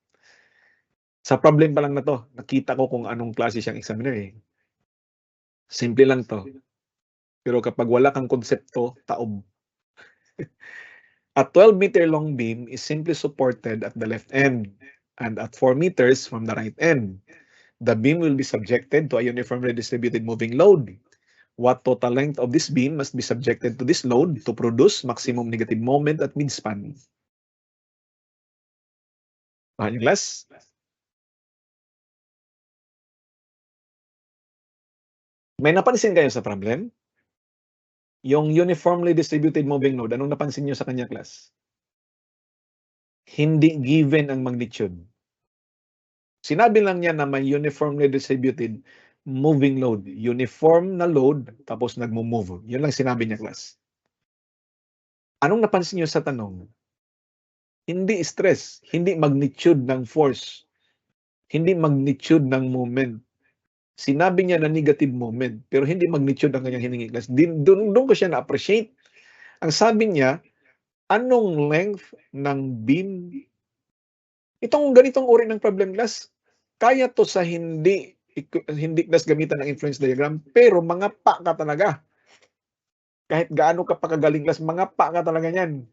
Sa problem pa lang na to, nakita ko kung anong klase siyang examiner eh. Simple lang to. Pero kapag wala kang konsepto, taob. A 12-meter long beam is simply supported at the left end and at 4 meters from the right end. The beam will be subjected to a uniformly distributed moving load. What total length of this beam must be subjected to this load to produce maximum negative moment at midspan? Mahal yung class? May napansin kayo sa problem? Yung uniformly distributed moving load, anong napansin nyo sa kanya, class? Hindi given ang magnitude. Sinabi lang niya na may uniformly distributed moving load. Uniform na load, tapos nagmo-move. Yun lang sinabi niya, class. Anong napansin niyo sa tanong? Hindi stress, hindi magnitude ng force, hindi magnitude ng moment. Sinabi niya na negative moment, pero hindi magnitude ang kanyang hiningi, class. Doon ko siya na-appreciate. Ang sabi niya, anong length ng beam? Itong ganitong uri ng problem, class, kaya to sa hindi class gamitan ng influence diagram, pero mga pa ka talaga. Kahit gaano ka pakagaling, class, mga pa ka talaga niyan.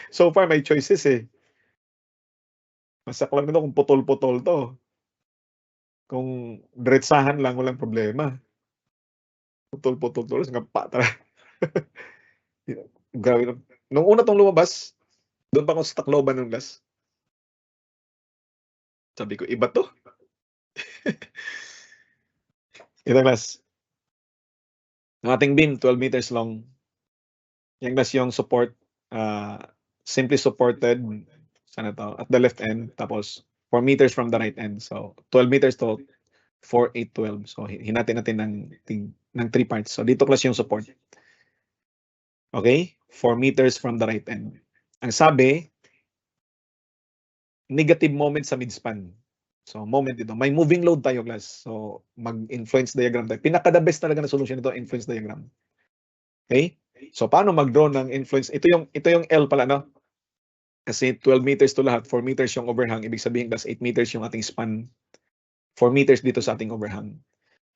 So far, may choices eh. Masak lang nito kung putol-putol to. Kung diretsahan lang, walang problema. Putol-putol to, nga pa talaga. Grabe. Nung una tong lumabas, doon pa ako sa Tacloban ng class. Sabi ko, iba to. Ito, class. Ang ating beam, 12 meters long. Yan, class, yung support, simply supported, sana to, at the left end, tapos 4 meters from the right end. So, 12 meters to 4, 8, 12. So, hinatin natin ng 3 parts. So, dito, class, yung support. Okay? 4 meters from the right end. Ang sabi, negative moment sa midspan. So, moment dito. May moving load tayo, class. So, mag-influence diagram tayo. Pinaka-the best talaga na solution nito, influence diagram. Okay? So, paano mag-draw ng influence? Ito yung L pala, no? Kasi 12 meters to lahat, 4 meters yung overhang. Ibig sabihin, class, 8 meters yung ating span. 4 meters dito sa ating overhang.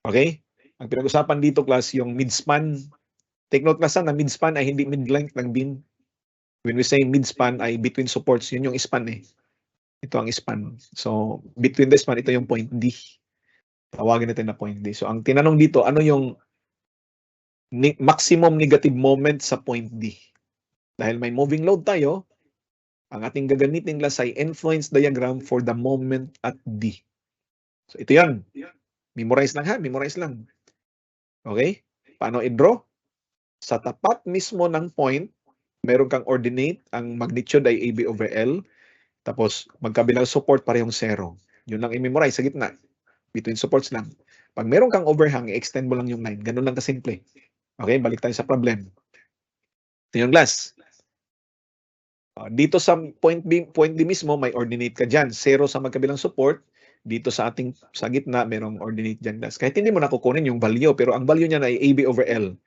Okay? Ang pinag-usapan dito, class, yung midspan. Take note, class, na midspan ay hindi mid-length ng beam. When we say midspan ay between supports, yun yung span eh. Ito ang span. So, between the span, ito yung point D. Tawagin natin na point D. So, ang tinanong dito, ano yung maximum negative moment sa point D? Dahil may moving load tayo, ang ating gagamitin class ay influence diagram for the moment at D. So, ito yan. Memorize lang ha, memorize lang. Okay? Paano i-draw? Sa tapat mismo ng point, meron kang ordinate, ang magnitude ay AB over L, tapos magkabilang support parehong 0. Yun lang i-memorize sa gitna. Between supports lang. Pag meron kang overhang, i-extend mo lang yung line. Ganun lang kasimple. Okay, balik tayo sa problem. Ito yung glass. Dito sa point D mismo, may ordinate ka dyan. 0 sa magkabilang support. Dito sa gitna, merong ordinate dyan, glass. Kahit hindi mo nakukunin yung value, pero ang value niya ay AB over L.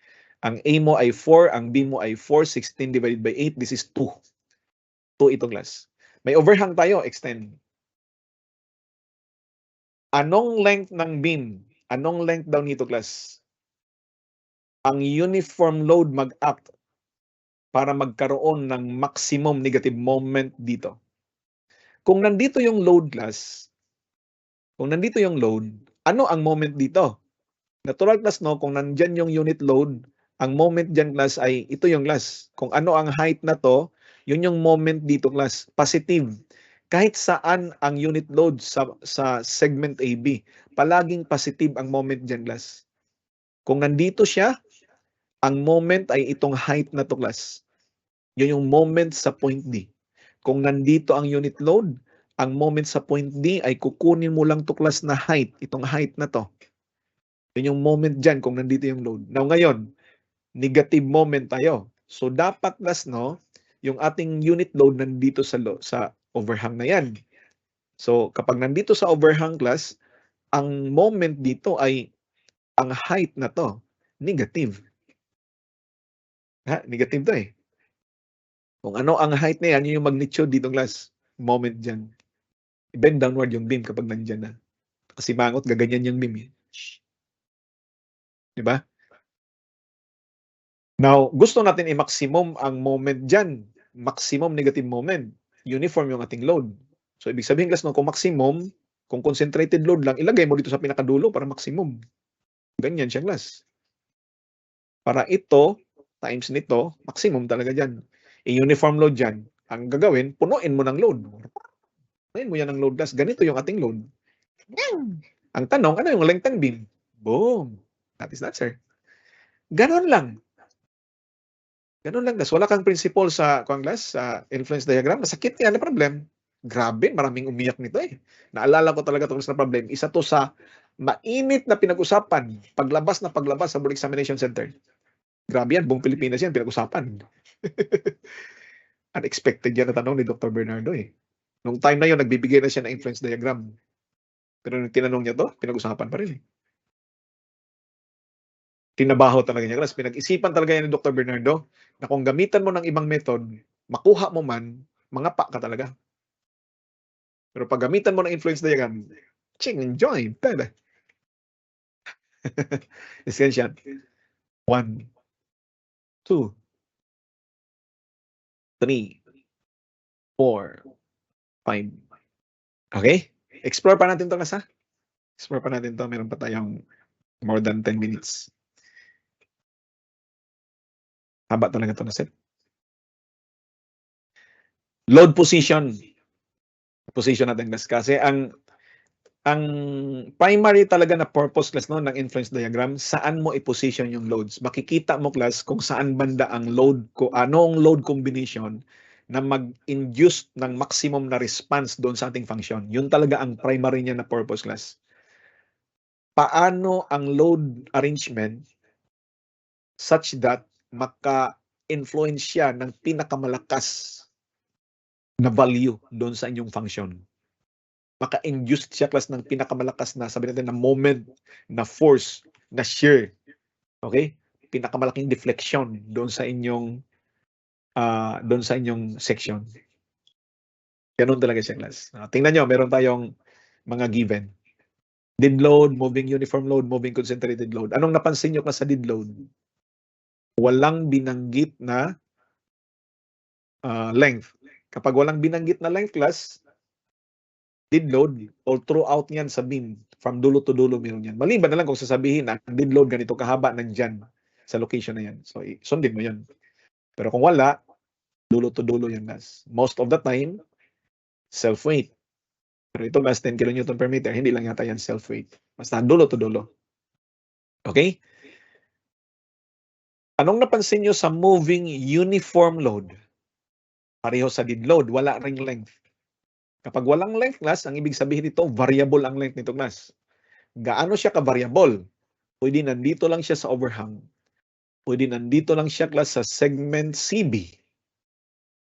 Ang A mo ay 4, ang B mo ay 4, 16 divided by 8, this is 2. 2 ito, glass. May overhang tayo, extend. Anong length ng beam Anong length daw nito, class? Ang uniform load mag-act para magkaroon ng maximum negative moment dito. Kung nandito yung load, class, ano ang moment dito? Natural, class, no? Kung nandyan yung unit load, ang moment dyan, class, ay ito yung, class. Kung ano ang height na to, yun yung moment dito, class. Positive. Kahit saan ang unit load sa segment AB, palaging positive ang moment dyan, class. Kung nandito siya, ang moment ay itong height na to, class. Yun yung moment sa point D. Kung nandito ang unit load, ang moment sa point D ay kukunin mo lang to, class, na height. Itong height na to. Yun yung moment dyan kung nandito yung load. Now ngayon, negative moment tayo. So dapat, class, no, yung ating unit load nandito sa overhang na yan. So kapag nandito sa overhang, class, ang moment dito ay ang height na to, negative. Negative to eh. Kung ano ang height na yan, yun yung magnitude dito, class. Moment dyan. I-bend downward yung beam kapag nandyan na. Kasi mangot, gaganyan yung beam. Diba? Now, gusto natin i-maximum ang moment dyan. Maximum negative moment. Uniform yung ating load. So, ibig sabihin, class, no, kung maximum, kung concentrated load lang, ilagay mo dito sa pinakadulo para maximum. Ganyan siya, class. Para ito, times nito, maximum talaga dyan. I-uniform load dyan, ang gagawin, punuin mo ng load. Punuin mo yan ng load, class. Ganito yung ating load. Ang tanong, ano yung length ng beam? Boom. That is the answer. Ganon lang. Ganon lang, class. Wala kang principle sa class, sa influence diagram. Masakit yan na problem. Grabe, maraming umiyak nito eh. Naalala ko talaga itong na problem. Isa to sa mainit na pinag-usapan paglabas sa board examination center. Grabe yan, buong Pilipinas yan, pinag-usapan. Unexpected yan na tanong ni Dr. Bernardo eh. Nung time na yun, nagbibigay na siya ng influence diagram. Pero nung tinanong niya to, pinag-usapan pa rin eh. Tinabaho talaga niya. Class, pinag-isipan talaga yan ni Dr. Bernardo na kung gamitan mo ng ibang method, makuha mo man, mangapa ka talaga. Pero pag gamitan mo ng influence diagram, enjoy. Tada. Essential. 1, 2, 3, 4, 5. Okay? Explore pa natin to, class, ha? Explore pa natin to. Meron pa tayong more than 10 minutes. Haba talaga to na set. Load position. Position natin, class. Kasi ang primary talaga na purpose, class, no, ng influence diagram, saan mo i-position yung loads. Makikita mo, class, kung saan banda ang load, anong load combination na mag-induce ng maximum na response doon sa ating function. Yun talaga ang primary niya na purpose, class. Paano ang load arrangement such that maka-influence siya ng pinakamalakas na value doon sa inyong function. Maka-induce siya, class, ng pinakamalakas na, sabi natin, na moment, na force, na shear. Okay? Pinakamalaking deflection doon sa inyong section. Ganun talaga siya, class. Tingnan nyo, meron tayong mga given. Dead load, moving uniform load, moving concentrated load. Anong napansin nyo, class, sa dead load? Walang binanggit na length. Kapag walang binanggit na length, class, dead load, all throughout yan sa beam, from dulo to dulo meron yan. Maliban na lang kung sasabihin na dead load ganito kahaba nandyan sa location na yan. So, sundin mo yan. Pero kung wala, dulo to dulo yan, guys. Most of the time, self-weight. Pero ito, guys, 10 kN per meter, hindi lang yata yan self-weight. Basta dulo to dulo. Okay? Anong napansin nyo sa moving uniform load? Pareho sa dead load, wala ring length. Kapag walang length, class, ang ibig sabihin nito, variable ang length nito, class. Gaano siya ka-variable? Pwede nandito lang siya sa overhang. Pwede nandito lang siya, class, sa segment CB.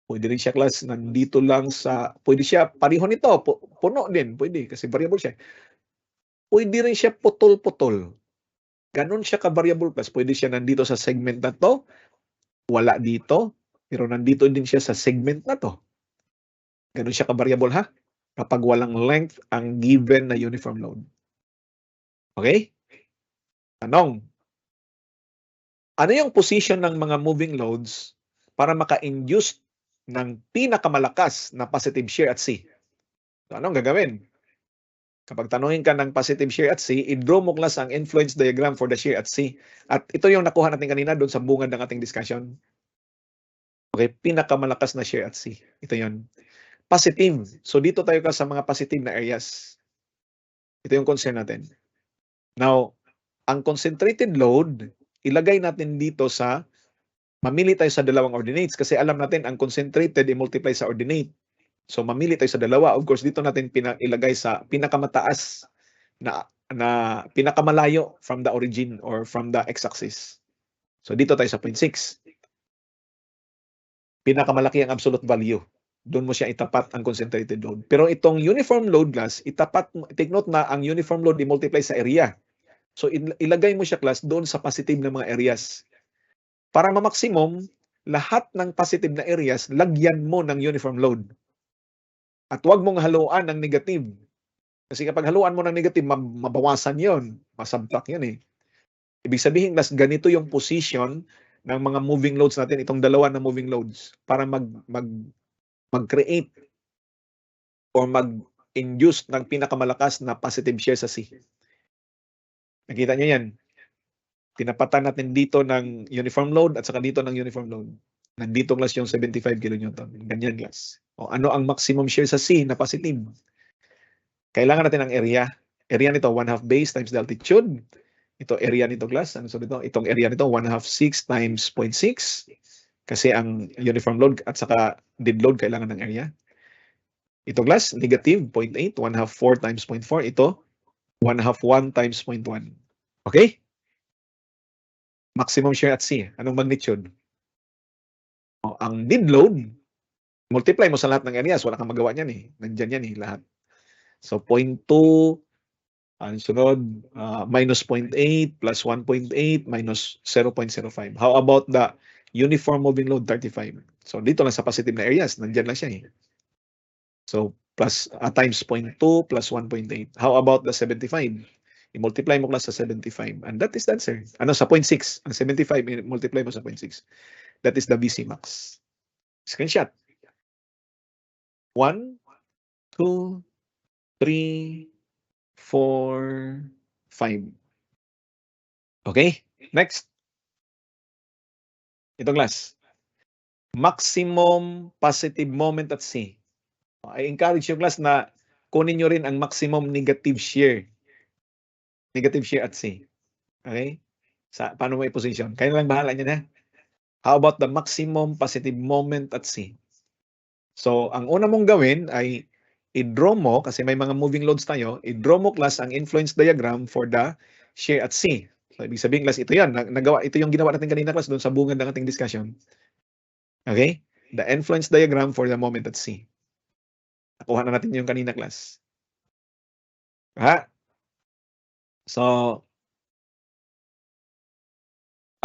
Pwede rin siya, class, nandito lang sa, pwede siya, pareho nito, puno din, pwede, kasi variable siya. Pwede rin siya putol-putol. Ganon siya ka-variable, class. Pwede siya nandito sa segment na to, wala dito, pero nandito din siya sa segment na to. Ganon siya ka-variable, ha? Kapag walang length ang given na uniform load. Okay? Tanong, ano yung position ng mga moving loads para maka-induce ng pinakamalakas na positive shear at C? So, anong gagawin? Kapag tanungin ka ng positive shear at C, i-draw mo class ang influence diagram for the shear at C. At ito yung nakuha natin kanina doon sa bungad ng ating discussion. Okay, pinakamalakas na shear at C. Ito yon. Positive. So dito tayo ka sa mga positive na areas. Ito yung concern natin. Now, ang concentrated load, ilagay natin dito sa, mamili tayo sa dalawang ordinates kasi alam natin ang concentrated i-multiply sa ordinate. So mamili tayo sa dalawa. Of course, dito natin ilagay sa pinakamataas na pinakamalayo from the origin or from the x-axis. So dito tayo sa 0.6. Pinakamalaki ang absolute value. Doon mo siya itapat ang concentrated load. Pero itong uniform load class, take note na ang uniform load i-multiply sa area. So ilagay mo siya class doon sa positive na mga areas. Para ma-maximum, lahat ng positive na areas, lagyan mo ng uniform load. At huwag mong haluan ng negative. Kasi kapag haluan mo ng negative, mabawasan yon, masubtract yun eh. Ibig sabihin, ganito yung position ng mga moving loads natin, itong dalawa na moving loads, para mag-create or mag-induce ng pinakamalakas na positive shear sa C. Nakita niyo yan? Tinapatan natin dito ng uniform load at saka dito ng uniform load. Nandito class yung 75 kN. Ganyan class. O ano ang maximum shear sa C na positive? Kailangan natin ang area. Area nito, 1/2 base times the altitude. Ito area nito class. Ano sabi ito? Itong area nito, 1/2 6 times 0.6. Kasi ang uniform load at saka dead load kailangan ng area. Ito class, negative 0.8, 1/2 4 times 0.4. Ito, 1/2 1 times 0.1. Okay? Maximum shear at C. Anong magnitude? O, ang dead load, multiply mo sa lahat ng areas. Wala kang magawa niyan eh. Nandyan yan eh, lahat. So, 0.2, ang sunod, minus 0.8 plus 1.8 minus 0.05. How about the uniform moving load, 35? So, dito lang sa positive na areas, nandyan lang siya eh. So, plus times 0.2 plus 1.8. How about the 75? I-multiply mo class sa 75. And that is the answer. Ano, sa 0.6. Ang 75, i-multiply mo sa 0.6. That is the VC max. Screenshot. 1, 2, 3, 4, 5. Okay? Next. Ito class. Maximum positive moment at C. I encourage you class na kunin nyo rin ang maximum negative shear. Negative shear at C. Okay? Paano mo i-position? Kayo na lang bahala niyan ha. How about the maximum positive moment at C? So, ang una mong gawin ay i-draw mo, kasi may mga moving loads tayo, i-draw mo class ang influence diagram for the shear at C. So, ibig sabihin class, ito yan. Ito yung ginawa natin kanina class doon sa bungad ng ating discussion. Okay? The influence diagram for the moment at C. Nakuha na natin yung kanina class. Ha? So,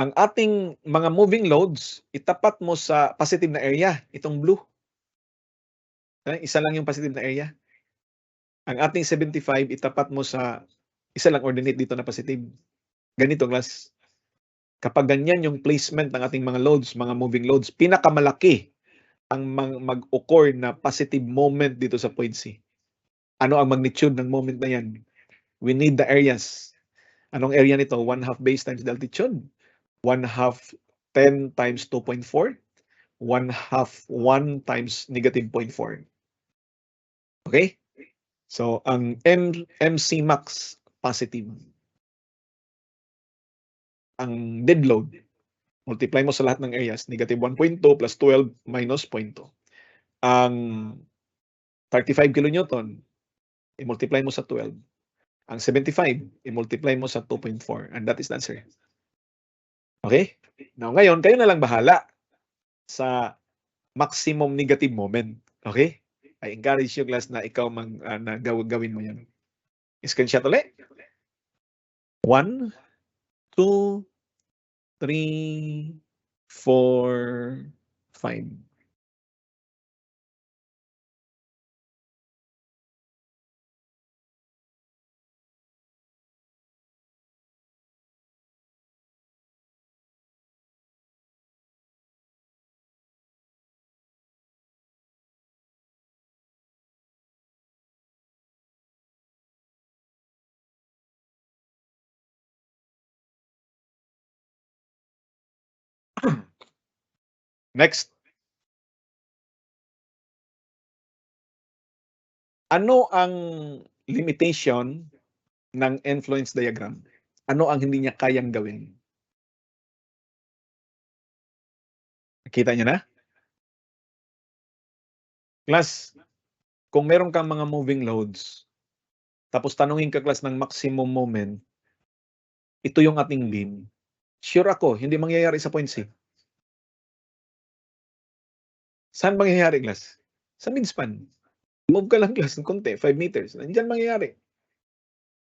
ang ating mga moving loads, itapat mo sa positive na area, itong blue. Isa lang yung positive na area. Ang ating 75, itapat mo sa isa lang ordinate dito na positive. Ganito class. Kapag ganyan yung placement ng ating mga loads, mga moving loads, pinakamalaki ang mag-occur na positive moment dito sa point C. Ano ang magnitude ng moment na yan? We need the areas. Anong area nito? 1/2 base times the altitude. 1/2 10 times 2.4. 1/2 1 times negative 0.4. Okay? So, ang MC max, positive. Ang dead load, multiply mo sa lahat ng areas, negative 1.2 plus 12 minus 0.2. Ang 35 kilonewton, i-multiply mo sa 12. Ang 75, i-multiply mo sa 2.4. And that is the answer. Okay? Now, ngayon, kayo na lang bahala sa maximum negative moment. Okay? I encourage you, class, na ikaw na gawin mo yan. Screenshot ulit. 1, 2, 3, 4, 5. Next. Ano ang limitation ng influence diagram? Ano ang hindi niya kayang gawin? Nakita niyo na? Class, kung meron kang mga moving loads, tapos tanungin ka class ng maximum moment, ito yung ating beam. Sure ako, hindi mangyayari sa point C. Saan mangyayari, class? Sa midspan. Move ka lang, class, ng konti, 5 meters. Nandiyan mangyayari.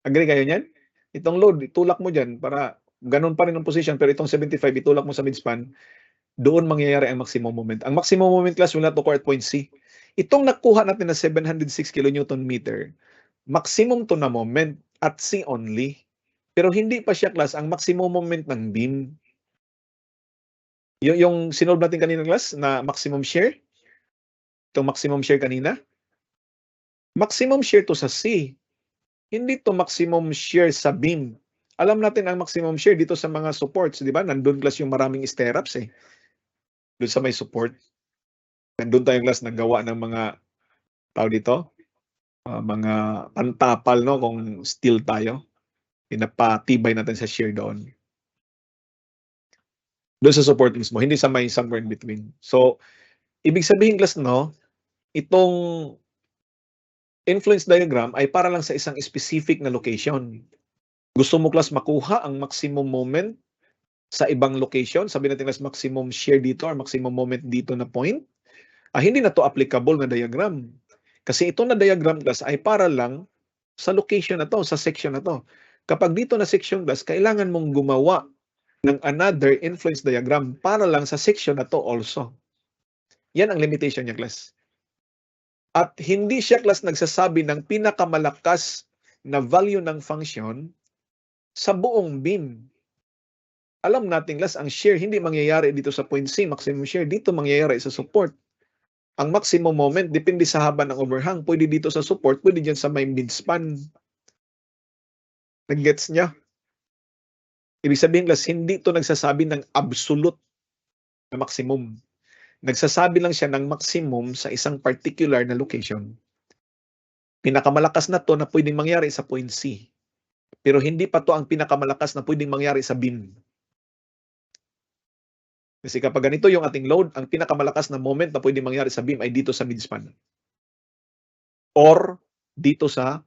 Agree kayo niyan? Itong load, itulak mo dyan para ganun pa rin ang position, pero itong 75, itulak mo sa midspan, doon mangyayari ang maximum moment. Ang maximum moment, class, will not occur at point C. Itong nakuha natin na 706 kilonewton meter, maximum to na moment at C only. Pero hindi pa siya, class, ang maximum moment ng beam. Yung sinolve natin kanina, class, na maximum shear, itong maximum shear kanina, maximum shear to sa C. Hindi to maximum shear sa beam. Alam natin ang maximum shear dito sa mga supports, di ba? Nandun, class, yung maraming stirrups eh. Doon sa may support. Nandun tayong, class, naggawa ng mga tao dito, mga pantapal, no, kung steel tayo. Pinapatibay natin sa shear doon. Doon sa support mismo, hindi sa may somewhere in between. So, ibig sabihin, class, no, itong influence diagram ay para lang sa isang specific na location. Gusto mo, class, makuha ang maximum moment sa ibang location, sabi natin, class, maximum shear dito or maximum moment dito na point, hindi na to applicable na diagram. Kasi ito na diagram, class, ay para lang sa location na to, sa section na to. Kapag dito na section, class, kailangan mong gumawa ng another influence diagram para lang sa section na to also. Yan ang limitation niya, class. At hindi siya, class, nagsasabi ng pinakamalakas na value ng function sa buong beam. Alam natin, class, ang shear hindi mangyayari dito sa point C, maximum shear dito mangyayari sa support. Ang maximum moment depende sa haba ng overhang, pwede dito sa support, pwede diyan sa may midspan. Nag-gets niya? Ibig sabihin, class, hindi ito nagsasabi ng absolute na maximum. Nagsasabi lang siya ng maximum sa isang particular na location. Pinakamalakas na to na pwedeng mangyari sa point C. Pero hindi pa to ang pinakamalakas na pwedeng mangyari sa beam. Kasi kapag ganito yung ating load, ang pinakamalakas na moment na pwedeng mangyari sa beam ay dito sa midspan. Or dito sa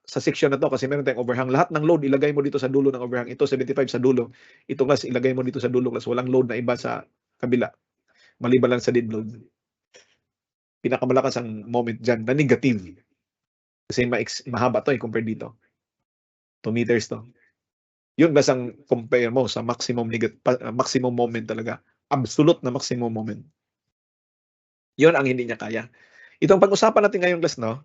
section na to, kasi meron tayong overhang. Lahat ng load ilagay mo dito sa dulo ng overhang. Ito 75 sa dulo. Ito, class, ilagay mo dito sa dulo, class. Walang load na iba sa kabila. Maliban lang sa dead load. Pinakamalakas ang moment dyan na negative. Kasi mahaba to compared dito. 2 meters to. Yun, class, ang compare mo sa maximum moment talaga. Absolute na maximum moment. Yun ang hindi niya kaya. Itong pag-usapan natin ngayon, class, no,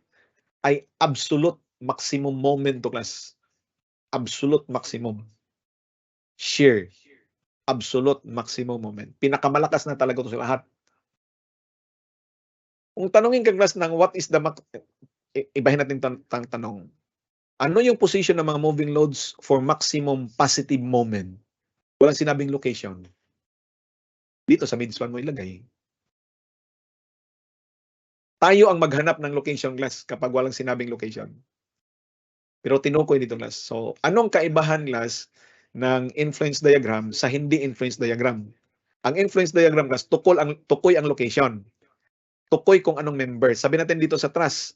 ay absolute maximum moment to, class. Absolute maximum. Shear. Absolute maximum moment. Pinakamalakas na talaga ito sa lahat. Kung tanungin ka, class, ng what is the ibahin natin tanong. Ano yung position ng mga moving loads for maximum positive moment? Walang sinabing location. Dito sa midspan mo ilagay. Tayo ang maghanap ng location, class, kapag walang sinabing location. Pero tinukoy dito, class. So, anong kaibahan, class, ng influence diagram sa hindi influence diagram? Ang influence diagram, class, tukoy ang location. Tukoy kung anong member. Sabi natin dito sa truss,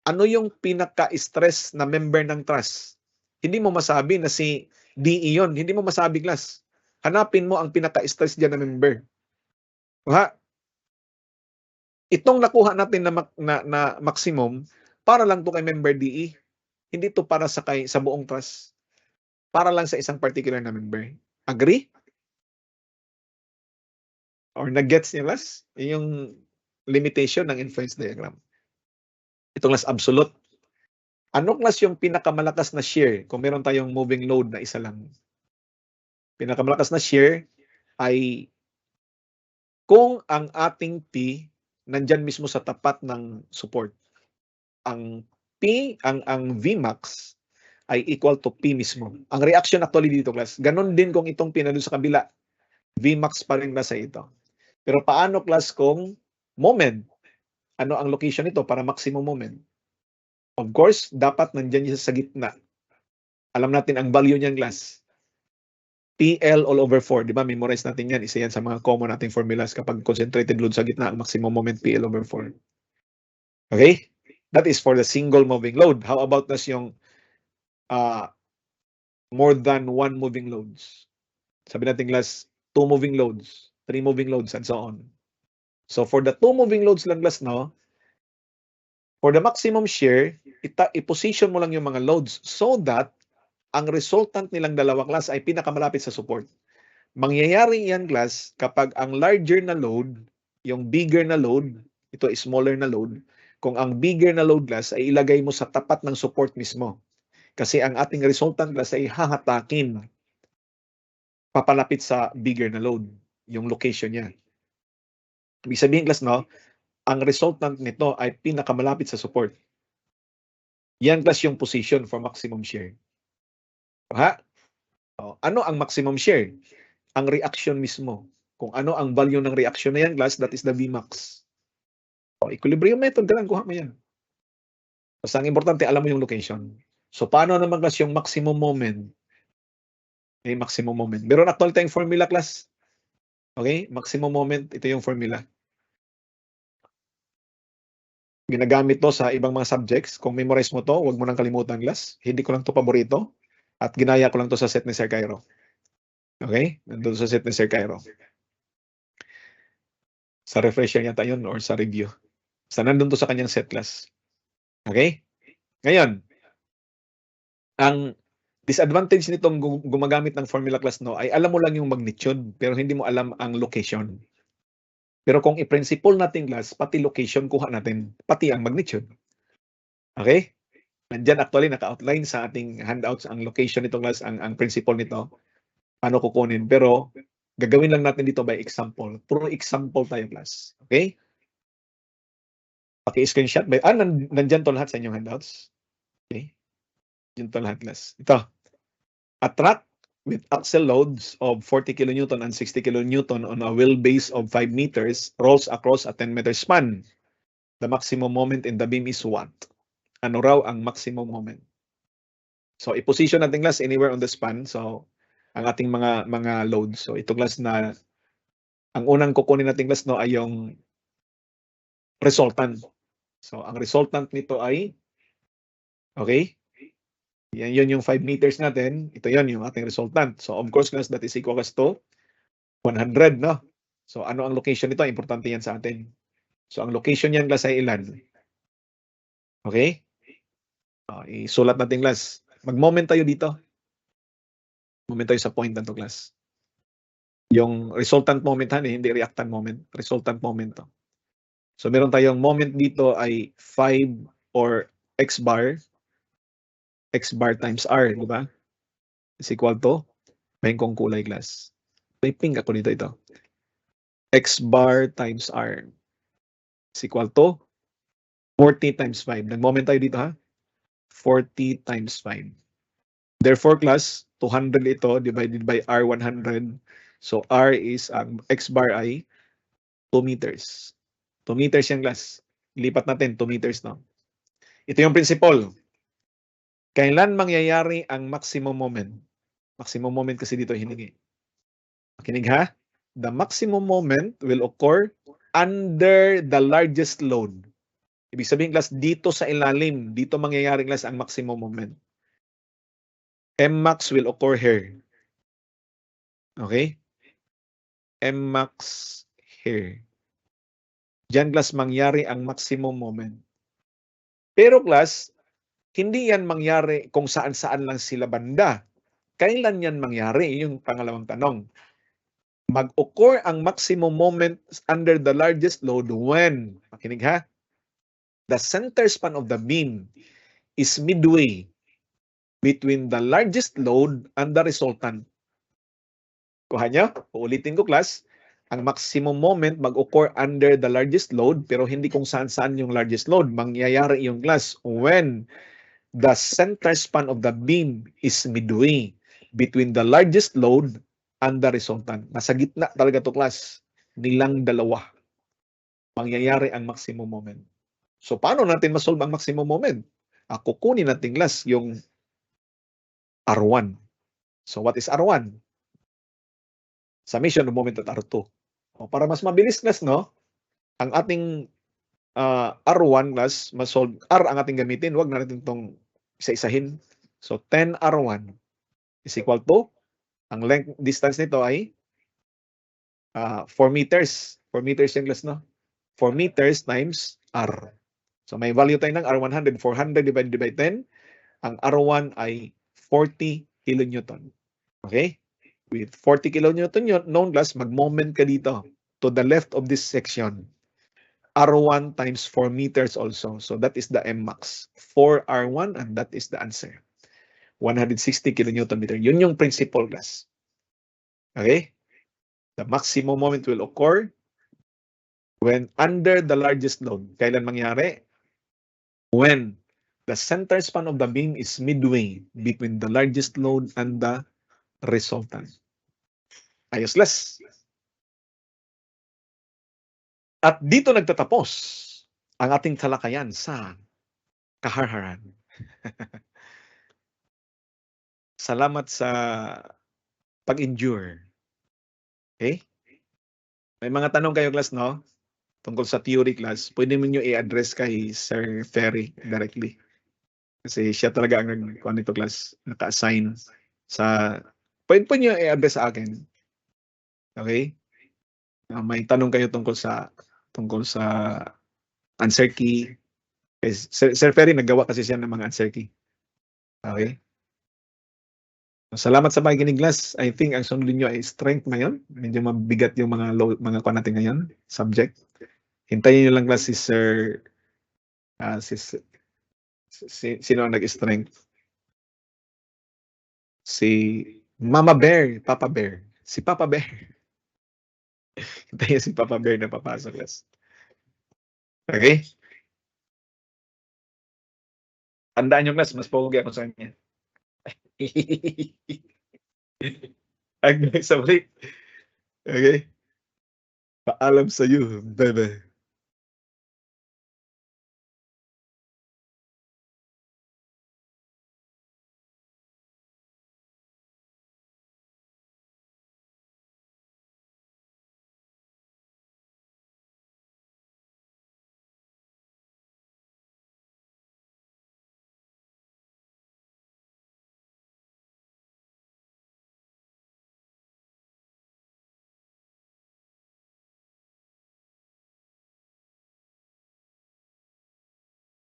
ano yung pinaka-stress na member ng truss? Hindi mo masabi na si DE yun. Hindi mo masabi, class. Hanapin mo ang pinaka-stress dyan na member. Ha? Itong nakuha natin na maximum, para lang to kay member DE. Hindi to para sa buong truss. Para lang sa isang particular na member. Agree? Or nag-gets niyo, class? Yung limitation ng influence diagram. Itong class, absolute. Ano, class, yung pinakamalakas na shear kung meron tayong moving load na isa lang? Pinakamalakas na shear ay kung ang ating P nandyan mismo sa tapat ng support. Ang P, ang Vmax ay equal to P mismo. Ang reaction actually dito, class, ganun din kung itong P na doon sa kabila. Vmax pa rin class ay ito. Pero paano class kung moment? Ano ang location nito para maximum moment? Of course, dapat nandyan siya sa gitna. Alam natin ang value niyan class. PL all over 4. Di ba? Memorize natin yan. Isa yan sa mga common nating formulas kapag concentrated load sa gitna, ang maximum moment PL over 4. Okay? That is for the single moving load. How about nas yung more than one moving loads? Sabi natin class, 2 moving loads, 3 moving loads, and so on. So for the 2 moving loads lang class, no? For the maximum shear, i-position mo lang yung mga loads so that ang resultant nilang dalawa class ay pinakamalapit sa support. Mangyayari yan class kapag ang larger na load, yung bigger na load, ito is smaller na load, kung ang bigger na load class ay ilagay mo sa tapat ng support mismo. Kasi ang ating resultant class ay hahatakin papalapit sa bigger na load, yung location niya. Ibig sabihin class, no, ang resultant nito ay pinakamalapit sa support. Yan class yung position for maximum shear. Ha? Ano ang maximum shear? Ang reaction mismo. Kung ano ang value ng reaction na yan, class, that is the Vmax. Equilibrium method, ganun, kuha mo yan. Basta ang importante, alam mo yung location. So, paano naman class yung maximum moment? Okay, maximum moment. Meron actual tayong formula, class. Okay, maximum moment, ito yung formula. Ginagamit to sa ibang mga subjects. Kung memorize mo to, huwag mo nang kalimutan, class. Hindi ko lang to paborito. At ginaya ko lang to sa set ni Sir Cairo. Okay? Nandun sa set ni Sir Cairo. Sa refresher yata yun or sa review. Basta nandun to sa kanyang set class. Okay? Ngayon, ang disadvantage nitong gumagamit ng formula class, no, ay alam mo lang yung magnitude pero hindi mo alam ang location. Pero kung i-principle natin class, pati location kuha natin, pati ang magnitude. Okay? Nandyan actually naka-outline sa ating handouts ang location nito class, ang principle nito. Paano kukunin? Pero gagawin lang natin dito by example. Puro example tayo class. Okay? Paki-screenshot. Nandyan to lahat sa inyong handouts. Okay? Yun to lahat class. Ito. A truck with axle loads of 40 kN and 60 kN on a wheelbase of 5 meters rolls across a 10-meter span. The maximum moment in the beam is what? Ano raw ang maximum moment? So, i-position natin class anywhere on the span. So, ang ating mga loads. So, ito class na ang unang kukunin natin class, no, ay yung resultant. So, ang resultant nito ay, okay? Yan yun yung 5 meters natin. Ito yun yung ating resultant. So, of course, class, that is equal to 100, no? So, ano ang location nito? Importante yan sa atin. So, ang location yan, class, ay ilan? Okay? Isulat natin, class. Mag-moment tayo dito. Moment tayo sa point na to, class. Yung resultant moment, hindi reactant moment. Resultant moment to. So, meron tayong moment dito ay 5 or x bar times r, di ba? Is equal to, may kong kulay glass. May pink ako dito ito. X bar times r is equal to 40 times 5. Nag-moment tayo dito, ha? 40 times 5. Therefore, class, 200 ito divided by r 100. So, r is, x bar ay 2 meters. 2 meters yan, class. Lipat natin, 2 meters na. Ito yung principle. Kailan mangyayari ang maximum moment? Maximum moment kasi dito hiningi. Makinig, ha? The maximum moment will occur under the largest load. Ibig sabihin, class, dito sa ilalim, dito mangyayari, class, ang maximum moment. Mmax will occur here. Okay? Mmax here. Diyan, class, mangyari ang maximum moment. Pero, class, hindi yan mangyari kung saan-saan lang sila banda. Kailan yan mangyari? Yung pangalawang tanong. Mag-occur ang maximum moment under the largest load when, makinig, ha? The center span of the beam is midway between the largest load and the resultant. Kuha nyo? Uulitin ko, class. Ang maximum moment mag-occur under the largest load, pero hindi kung saan-saan yung largest load. Mangyayari yung, class, when the center span of the beam is midway between the largest load and the resultant. Nasa gitna talaga to class. Nilang dalawa. Mangyayari ang maximum moment. So, paano natin masolve ang maximum moment? Kukunin natin class yung R1. So, what is R1? Summation of moment at R2. Para mas mabilis class, no? Ang ating R1 class, masolve, R ang ating gamitin. Huwag na natin itong isa-isahin. So, 10 R1 is equal to, ang length distance nito ay 4 meters. 4 meters yung class, no? 4 meters times R. So, may value tayo ng R100. 400 divided by 10. Ang R1 ay 40 kilonewton. Okay? With 40 kilonewton known class, mag-moment ka dito to the left of this section. R1 times 4 meters also. So, that is the M-max. 4 R1 and that is the answer. 160 kilonewton meter. Yun yung principle class. Okay? The maximum moment will occur when under the largest load. Kailan mangyari? When the center span of the beam is midway between the largest load and the resultant. Ayos, Les. At dito nagtatapos ang ating talakayan sa kaharharan. Salamat sa pag-endure. Okay? May mga tanong kayo, class, no? Tungkol sa theory class, pwede mo nyo i-address kay Sir Ferry directly. Kasi siya talaga ang nito class, naka-assign sa, pwede po nyo i-address sa akin. Okay? May tanong kayo tungkol sa answer key. Sir Ferry, naggawa kasi siya ng mga answer key. Okay? Salamat sa pakikinig, class. I think ang sundin nyo ay strength ngayon. Medyo mabigat yung mga kuha natin ngayon, subject. Hintayin nyo lang, class, si Sir, sino ang nag-strength? Si Mama Bear, Papa Bear. Si Papa Bear. Hintayin si Papa Bear na papasok, class. Okay? Tandaan nyo, class, mas pogi ako sa kanya. Hanggang sa balik. Okay? Paalam sa iyo, bebe.